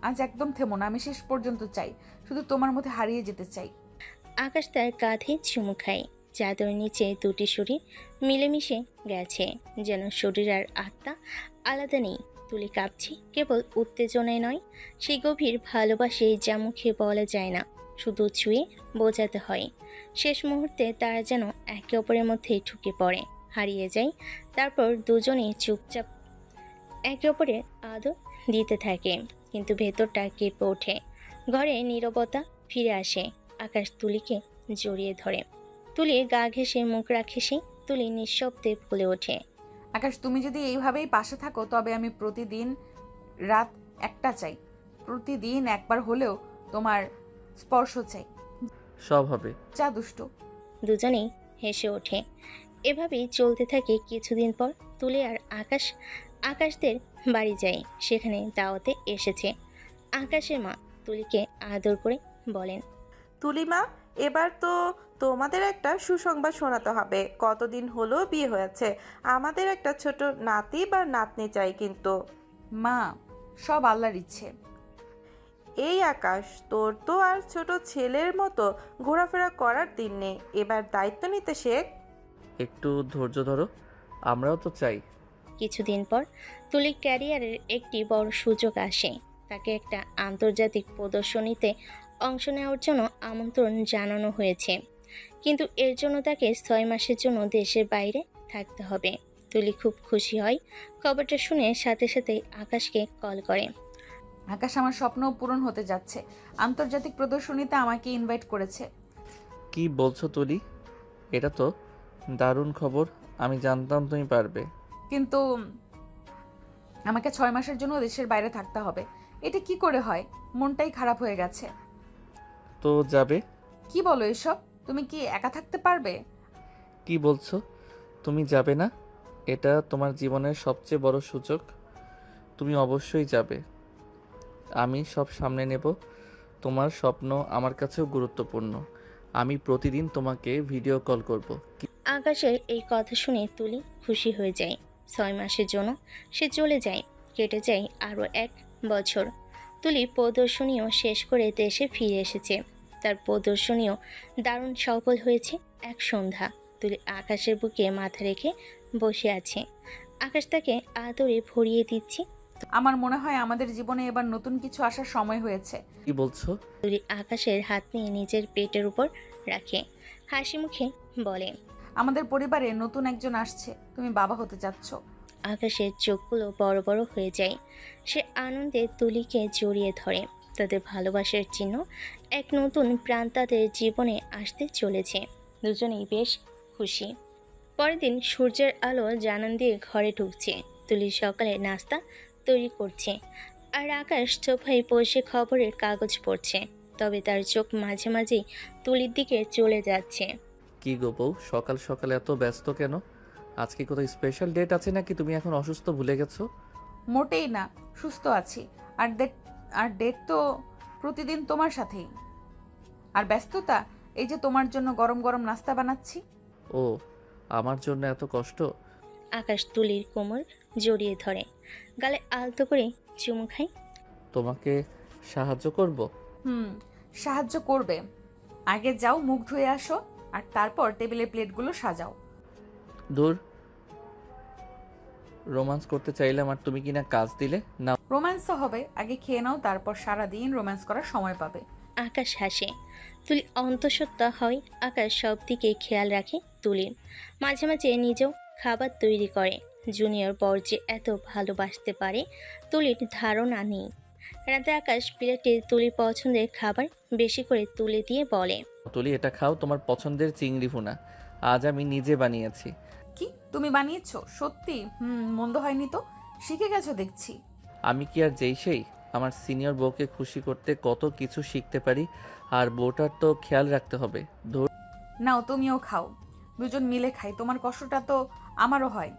আজ একদম থেমো না। আমি শেষ পর্যন্ত চাই, শুধু তোমার মধ্যে হারিয়ে যেতে চাই। আকাশ তার কাঁধে চুমু খায়। চাদর নিচে দুটি শরীর মিলেমিশে গেছে, যেন শরীর আর আত্মা আলাদা নেই। তুলি কাঁপছে, কেবল উত্তেজনায় নয়, সেই গভীর ভালোবাসে যা মুখে বলা যায় না, শুধু ছুঁয়ে বোঝাতে হয়। শেষ মুহূর্তে তারা যেন একে অপরের মধ্যে ঢুকে পড়ে, হারিয়ে যায়। তারপর দুজনেই চুপচাপ একে অপরের আদর দিতে থাকে, কিন্তু ভেতরটা কেঁপে ওঠে। ঘরে নীরবতা ফিরে আসে। আকাশ তুলিকে জড়িয়ে ধরে। তুলি গা ঘেঁষে মুখ রাখে সে। তুলি নিঃশব্দে বলে ওঠে, আকাশ, তুমি যদি এইভাবেই পাশে থাকো, তবে আমি প্রতিদিন রাত 1টা চাই। প্রতিদিন একবার হলেও তোমার স্পর্শ চাই। সব হবে। যা দুষ্টু। দুজনেই হেসে ওঠে। এভাবেই চলতে থাকে কিছুদিন পর। তুলি আর আকাশদের বাড়ি যায়। সেখানে দাওয়াতে এসেছে। আকাশের মা তুলিকে আদর করে বলেন, তুলিমা, এবার তো তোমাদের একটা সুসংবাদ শোনাতে হবে। কতদিন হলো বিয়ে হয়েছে, আমাদের একটা ছোট নাতি বা নাতনি চাই কিন্তু। মা, সব আল্লাহর ইচ্ছে। এই আকাশ, তোর তো আর ছোট ছেলের মতো ঘোরাফেরা করার দিন নেই, এবার দায়িত্ব নিতে শেখ। একটু ধৈর্য ধরো, আমরাও তো চাই। কিছুদিন পর তুলির ক্যারিয়ারের একটি বড় সুযোগ আসে। তাকে একটা আন্তর্জাতিক প্রদর্শনীতে অংশ নেওয়ার জন্য আমন্ত্রণ জানানো হয়েছে, কিন্তু এর জন্য তাকে 6 মাসের জন্য দেশের বাইরে থাকতে হবে। তুলি খুব খুশি হয়। খবরটা শুনে সাথে সাথেই আকাশকে কল করে। আকাশ, আমার স্বপ্ন পূরণ হতে যাচ্ছে। আন্তর্জাতিক প্রদর্শনীতে আমাকে ইনভাইট করেছে। কি বলছো তুলি? এটা তো দারুণ খবর। আমি জানতাম তুমি পারবে। কিন্তু আমাকে 6 মাসের জন্য দেশের বাইরে থাকতে হবে। এটা কি করে হয়? মনটাই খারাপ হয়ে গেছে। তো যাবে? কি বলো এসব? তুমি কি একা থাকতে পারবে? কি বলছো? তুমি যাবে না? এটা তোমার জীবনের সবচেয়ে বড় সুযোগ। তুমি অবশ্যই যাবে। আমি সব সামনে নেব। তোমার স্বপ্ন আমার কাছেও গুরুত্বপূর্ণ। আমি প্রতিদিন তোমাকে ভিডিও কল করব। আকাশের এই কথা শুনে তুলি খুশি হয়ে যায়। 6 মাসের জন্য সে চলে যায়। কেটে যায় আরও 1 বছর। তুলি প্রদর্শনীও শেষ করে দেশে ফিরে এসেছে। তার প্রদর্শনীও দারুণ সফল হয়েছে। এক সন্ধ্যা তুলি আকাশের বুকে মাথা রেখে বসে আছে। আকাশ তাকে আদরে ভরিয়ে দিচ্ছে। আমার মনে হয় আমাদের জীবনে এবার নতুন কিছু আসার সময় হয়েছে। কি বলছো? তুলি আকাশের হাত নিয়ে নিজের পেটের উপর রাখে, হাসি মুখে বলে, আমাদের পরিবারে নতুন একজন আসছে। তুমি বাবা হতে যাচ্ছ। আকাশের চোখগুলো বড় বড় হয়ে যায়। সে আনন্দে তুলিকে জড়িয়ে ধরে। তাদের ভালোবাসার চিহ্ন এক নতুন প্রাণ তাদের জীবনে আসতে চলেছে। দুজনেই বেশ খুশি। পরের দিন সূর্যের আলো জানান দিয়ে ঘরে ঢুকছে। তুলি সকালে নাস্তা তৈরি করছে, আর আকাশ সোফায় বসে খবরের কাগজ পড়ছে। তবে তার চোখ মাঝে মাঝেই তুলির দিকে চলে যাচ্ছে। কি গো বউ, সকাল সকাল এত ব্যস্ত কেন? আজকে কোথাও স্পেশাল ডেট আছে নাকি তুমি এখন অসুস্থ ভুলে গেছো? মোটেই না, সুস্থ আছি। আর ডেট তো প্রতিদিন তোমার সাথেই। আর ব্যস্ততা, এই যে তোমার জন্য গরম গরম নাস্তা বানাচ্ছি। ও, আমার জন্য এত কষ্ট? আকাশ তুলির কোমর জড়িয়ে ধরে, গালে আলতো করে চুমু খায়। তোমাকে সাহায্য করব? সাহায্য করবে। আগে যাও, মুখ ধুয়ে আসো, আর তারপর টেবিলের প্লেটগুলো সাজাও। দূর, রোমান্স করতে চাইলাম আর তুমি কিনা কাজ দিলে না। রোম্যান্সও হবে, আগে খেয়ে নাও, তারপর সারাদিন রোম্যান্স করার সময় পাবে। আকাশ হাসে। তুলি অন্তঃসত্ত্বা হয়। আকাশ সব দিকে খেয়াল রাখে তুলির। মাঝে মাঝে নিজেও খাবার তৈরি করে। জুনিয়র বর যে এত ভালোবাসতে পারে তুলির ধারণা নেই। রাতে আকাশ প্লেটে তুলির পছন্দের খাবার বেশি করে তুলে দিয়ে বলে, তুলি, এটা খাও, তোমার পছন্দের চিংড়ি ভুনা। আজ আমি নিজে বানিয়েছি। কি, তুমি বানিয়েছো? সত্যি? মন্দ হয়নি তো। শিখে গেছো দেখছি। আমি কি আর যেই সেই? আমার সিনিয়র বউকে খুশি করতে কত কিছু শিখতে পারি, আর বউটার তো খেয়াল রাখতে হবে। নাও, তুমিও খাও, দুজন মিলে খাই। তোমার কষ্টটা তো আমারও হয়।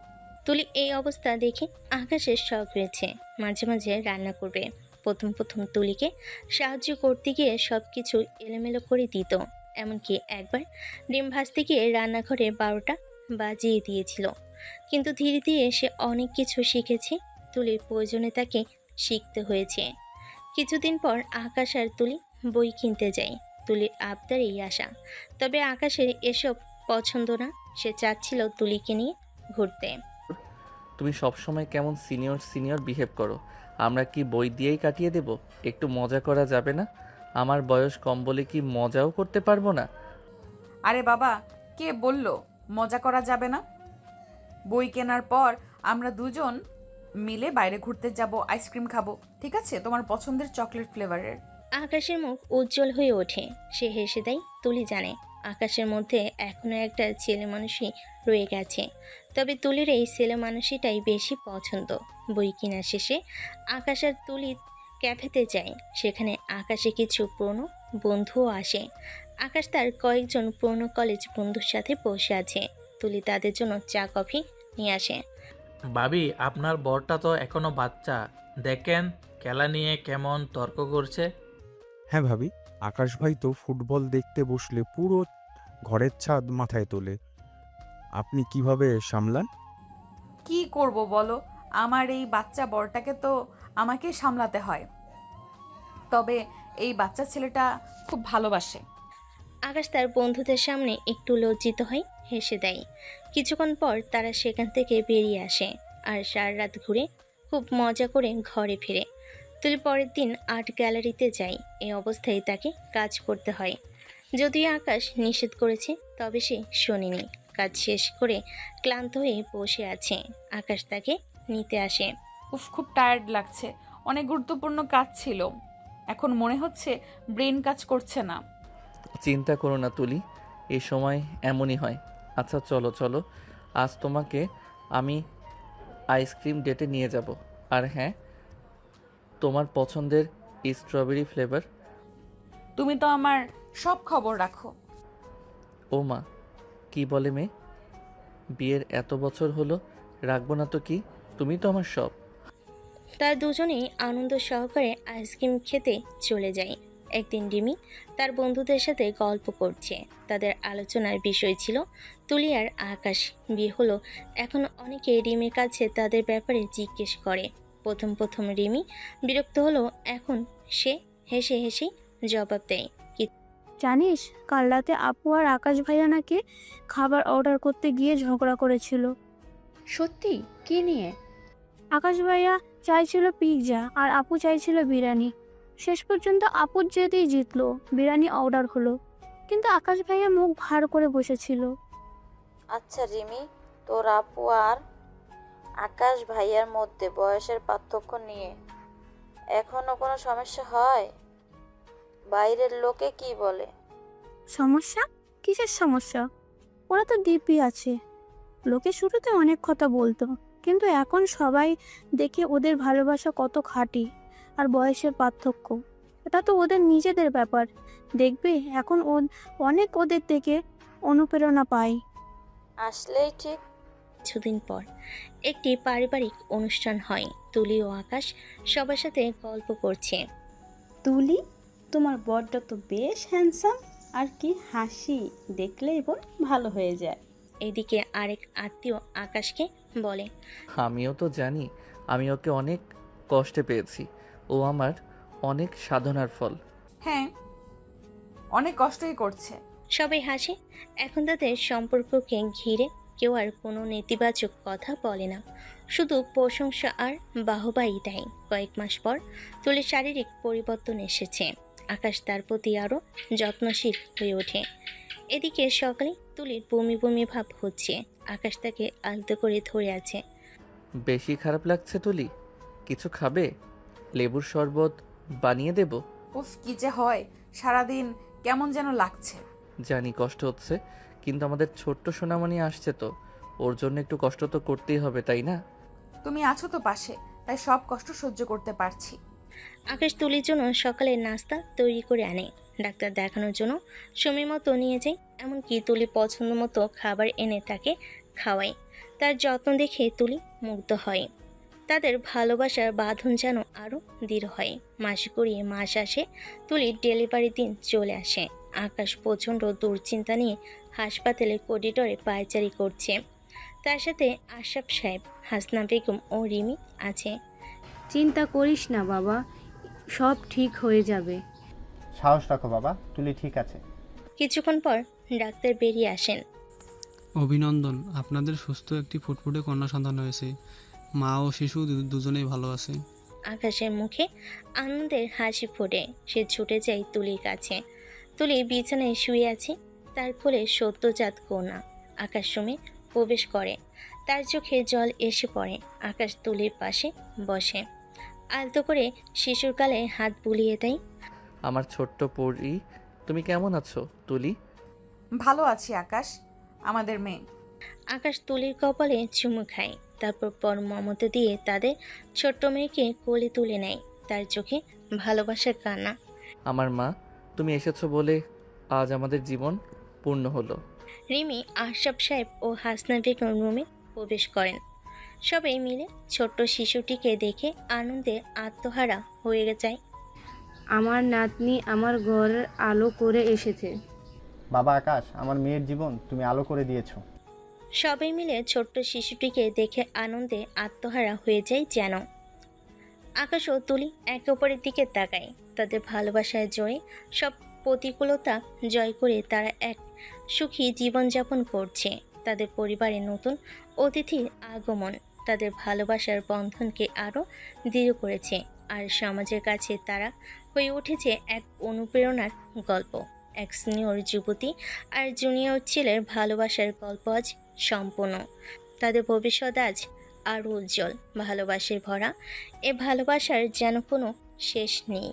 তুলি এই অবস্থা দেখে আকাশের শখ হয়েছে। মাঝে মাঝে রান্না করবে। প্রথম প্রথম তুলিকে সাহায্য করতে গিয়ে সব কিছু এলোমেলো করে দিত। এমনকি একবার ডিম ভাজতে গিয়ে রান্নাঘরে 12টা বাজিয়ে দিয়েছিল। কিন্তু ধীরে ধীরে সে অনেক কিছু শিখেছে। তুলির প্রয়োজনে তাকে শিখতে হয়েছে। কিছুদিন পর আকাশ আর তুলি বই কিনতে যায়। তুলির আবদারেই আসা, তবে আকাশের এসব পছন্দ না। সে চাচ্ছিল তুলিকে নিয়ে ঘুরতে। তুমি সবসময় কেমন সিনিয়র সিনিয়র বিহেভ করো। আমরা কি বই দিয়েই কাটিয়ে দেব? একটু মজা করা যাবে না? আমার বয়স কম বলে কি মজাও করতে পারবো না? আরে বাবা, কে বলল মজা করা যাবে না? বই কেনার পর আমরা দুজন মিলে বাইরে ঘুরতে যাব, আইসক্রিম খাবো, ঠিক আছে? তোমার পছন্দের চকলেট ফ্লেভারের। আকাশের মুখ উজ্জ্বল হয়ে ওঠে। সে হেসে দেয়। তুলি জানে আকাশের মধ্যে এখনো একটা ছেলে মানুষই রয়ে গেছে। তবে তুলির এই ছেলে মানুষটাই বেশি পছন্দ। বই কেনার শেষে আকাশ আর তুলি ক্যাফেতে যায়। সেখানে আকাশে কিছু পুরনো বন্ধুও আসে। আকাশ তার কয়েকজন পুরনো কলেজ বন্ধুর সাথে বসে আছে। তুলি তাদের জন্য চা কফি নিয়ে আসে। ভাবি, আপনার বরটা তো এখনো বাচ্চা, দেখেন খেলা নিয়ে কেমন তর্ক করছে। হ্যাঁ ভাবি, আকাশ ভাই তো ফুটবল দেখতে বসলে পুরো ঘরের ছাদ মাথায় তোলে। আপনি কিভাবে সামলান? কি করব বলো, আমার এই বাচ্চা বরটাকে তো আমাকে সামলাতে হয়। তবে এই বাচ্চা ছেলেটা খুব ভালোবাসে। আকাশ তার বন্ধুদের সামনে একটু লজ্জিত হয়, হেসে দেয়। কিছুক্ষণ পর তারা সেখান থেকে বেরিয়ে আসে আর সারা রাত ঘুরে খুব মজা করে ঘরে ফিরে। তুলি পরের দিন আর্ট গ্যালারিতে যায়। এই অবস্থায় তাকে কাজ করতে হয়। যদিও আকাশ নিষেধ করেছে, তবে সে শোনেনি। কাজ শেষ করে ক্লান্ত হয়ে বসে আছে। আকাশ তাকে নিতে আসে। উফ, খুব টায়ার্ড লাগছে, অনেক গুরুত্বপূর্ণ কাজ ছিল। এখন মনে হচ্ছে ব্রেন কাজ করছে না। চিন্তা করো না তুলি, এই সময় এমনই হয়। আচ্ছা চলো চলো, আজ তোমাকে আমি আইসক্রিম ডেটে নিয়ে যাব। আর হ্যাঁ, তোমার পছন্দের স্ট্রবেরি ফ্লেভার। তুমি তো আমার সব খবর রাখো। ও মা, কি বলে মেয়ে? বিয়ের এত বছর হলো, রাখবো না তো কি? তুমি তো আমার সব। তার দুজনেই আনন্দ সহকারে আইসক্রিম খেতে চলে যায়। একদিন রিমি তার বন্ধুদের সাথে গল্প করছে। তাদের আলোচনার বিষয় ছিল তুলি আর আকাশ বিয়ে হলো। এখন অনেকে রিমির কাছে তাদের ব্যাপারে জিজ্ঞেস করে। প্রথম প্রথম রিমি বিরক্ত হলো, এখন সে হেসে হেসে জবাব দেয়। জানিস, কাল রাতে আপু আর আকাশ ভাইয়া নাকি খাবার অর্ডার করতে গিয়ে ঝগড়া করেছিল। সত্যি? কি নিয়ে? আকাশ ভাইয়া চাইছিল পিৎজা আর আপু চাইছিল বিরিয়ানি। শেষ পর্যন্ত আপুর জেদেই জিতলো, বিরিয়ানি অর্ডার হলো। কিন্তু আকাশ ভাইয়া মুখ ভার করে বসেছিল। আচ্ছা রিমি, তোর আপু আর আকাশ ভাইয়ার মধ্যে বয়সের পার্থক্য নিয়ে এখনো কোনো সমস্যা হয়? বাইরের লোকে কি বলে? সমস্যা? কিসের সমস্যা? ওরা তো দিব্যি আছে। লোকে শুরুতে অনেক কথা বলতো, কিন্তু এখন সবাই দেখে ওদের ভালোবাসা কত খাঁটি। আর বয়সের পার্থক্য, এটা তো ওদের নিজেদের ব্যাপার। দেখবে এখন অনেক ওদের থেকে অনুপ্রেরণা পায়। আসলেই ঠিক। কিছুদিন পর একটি পারিবারিক অনুষ্ঠান হয়। তুলি ও আকাশ সবার সাথে গল্প করছে। তুলি, তোমার বরটা তো বেশ হ্যান্ডসাম, আর কি হাসি, দেখলেই বোন ভালো হয়ে যায়। এদিকে আরেক আত্মীয় আকাশকে বলে, আমিও তো জানি, আমি ওকে অনেক কষ্টে পেয়েছি। ও আমার অনেক সাধনার ফল। হ্যাঁ, অনেক কষ্টই করছে। সবাই হাসে। এখন তাদের সম্পর্ককে ঘিরে কেউ আর কোনো নেতিবাচক কথা বলে না, শুধু প্রশংসা আর বাহবাই দেয়। কয়েক মাস পর তুলির শারীরিক পরিবর্তন এসেছে। আকাশ তার প্রতি আরও যত্নশীল হয়ে ওঠে। এদিকে সকালে তুলির বমি বমি ভাব হচ্ছে। আকাশ তাকে আলতো করে ধরে আছে। বেশি খারাপ লাগছে তুলি? কিছু খাবে? লেবুর শরবত বানিয়ে দেব? উফ, কি যে হয়, সারাদিন কেমন যেন লাগছে। জানি কষ্ট হচ্ছে, কিন্তু আমাদের ছোট্ট সোনামণি আসছে তো, ওর জন্য একটু কষ্ট তো করতেই হবে, তাই না? তুমি আছো তো পাশে, তাই সব কষ্ট সহ্য করতে পারছি। আকাশ তুলির জন্য সকালে নাস্তা তৈরি করে আনে। ডাক্তার দেখানোর জন্য সময় মতো নিয়ে যায়। এমনকি তুলি পছন্দ মতো খাবার এনে তাকে খাওয়ায়। তার যত্ন দেখে তুলি মুগ্ধ হয়। তাদের ভালোবাসার বাঁধন যেন আরও দৃঢ় হয়। মাস গড়িয়ে মাস আসে, তুলির ডেলিভারি দিন চলে আসে। আকাশ প্রচণ্ড দুশ্চিন্তা নিয়ে হাসপাতালে করিডোরে পায়চারি করছে। তার সাথে আশরাফ সাহেব, হাসনা বেগম ও রিমি আছে। চিন্তা করিস না বাবা, সব ঠিক হয়ে যাবে। সাহস রাখো বাবা, তুলি ঠিক আছে। কিছুক্ষণ পর ডাক্তার বেরিয়ে আসেন। অভিনন্দন, আপনাদের সুস্থ একটি ফুটফুটে কন্যা সন্তান হয়েছে। মা ও শিশু দুজনেই ভালো আছে। আকাশের মুখে আনন্দের হাসি ফোটে। সে ছুটে যায় তুলির কাছে। তুলি বিছানায় শুয়ে আছে, তার কোলে সদ্যজাত কন্যা। আকাশ রুমে প্রবেশ করে, তার চোখে জল এসে পড়ে। আকাশ তুলির পাশে বসে, আলতো করে শিশুর গালে হাত বুলিয়ে দেয়। আমার ছোট্ট পরি, তুমি কেমন আছো তুলি? ভালো আছি আকাশ, আমাদের মেয়ে। আকাশ তুলির কপালে চুমু খায়, তারপর পর মমতা দিয়ে তাদের ছোট্ট মেয়েকে কোলে তুলে নেয়। তার চোখে ভালোবাসার কান্না। আমার মা, তুমি এসেছো বলে আজ আমাদের জীবন পূর্ণ হলো। রিমি আশরাফ সাহেব ও হাসনা বেগম রুমে প্রবেশ করেন। সবাই মিলে ছোট্ট শিশুটিকে দেখে আনন্দে আত্মহারা হয়ে যায়। আমার নাতনি আমার ঘরের আলো করে এসেছে। বাবা আকাশ, আমার মেয়ের জীবন তুমি আলো করে দিয়েছো। সবাই মিলে ছোট্ট শিশুটিকে দেখে আনন্দে আত্মহারা হয়ে যায় যেন। আকাশ ও তুলি একে অপরের দিকে তাকায়। তাদের ভালোবাসায় জয়ে সব প্রতিকূলতা জয় করে তারা এক সুখী জীবনযাপন করছে। তাদের পরিবারে নতুন অতিথির আগমন তাদের ভালোবাসার বন্ধনকে আরও দৃঢ় করেছে, আর সমাজের কাছে তারা হয়ে উঠেছে এক অনুপ্রেরণার গল্প। এক সিনিয়র যুবতী আর জুনিয়র ছেলের ভালোবাসার গল্প আজ সম্পূর্ণ। তাদের ভবিষ্যৎ আজ আরও উজ্জ্বল, ভালোবাসায় ভরা। এ ভালোবাসার যেন কোনো শেষ নেই।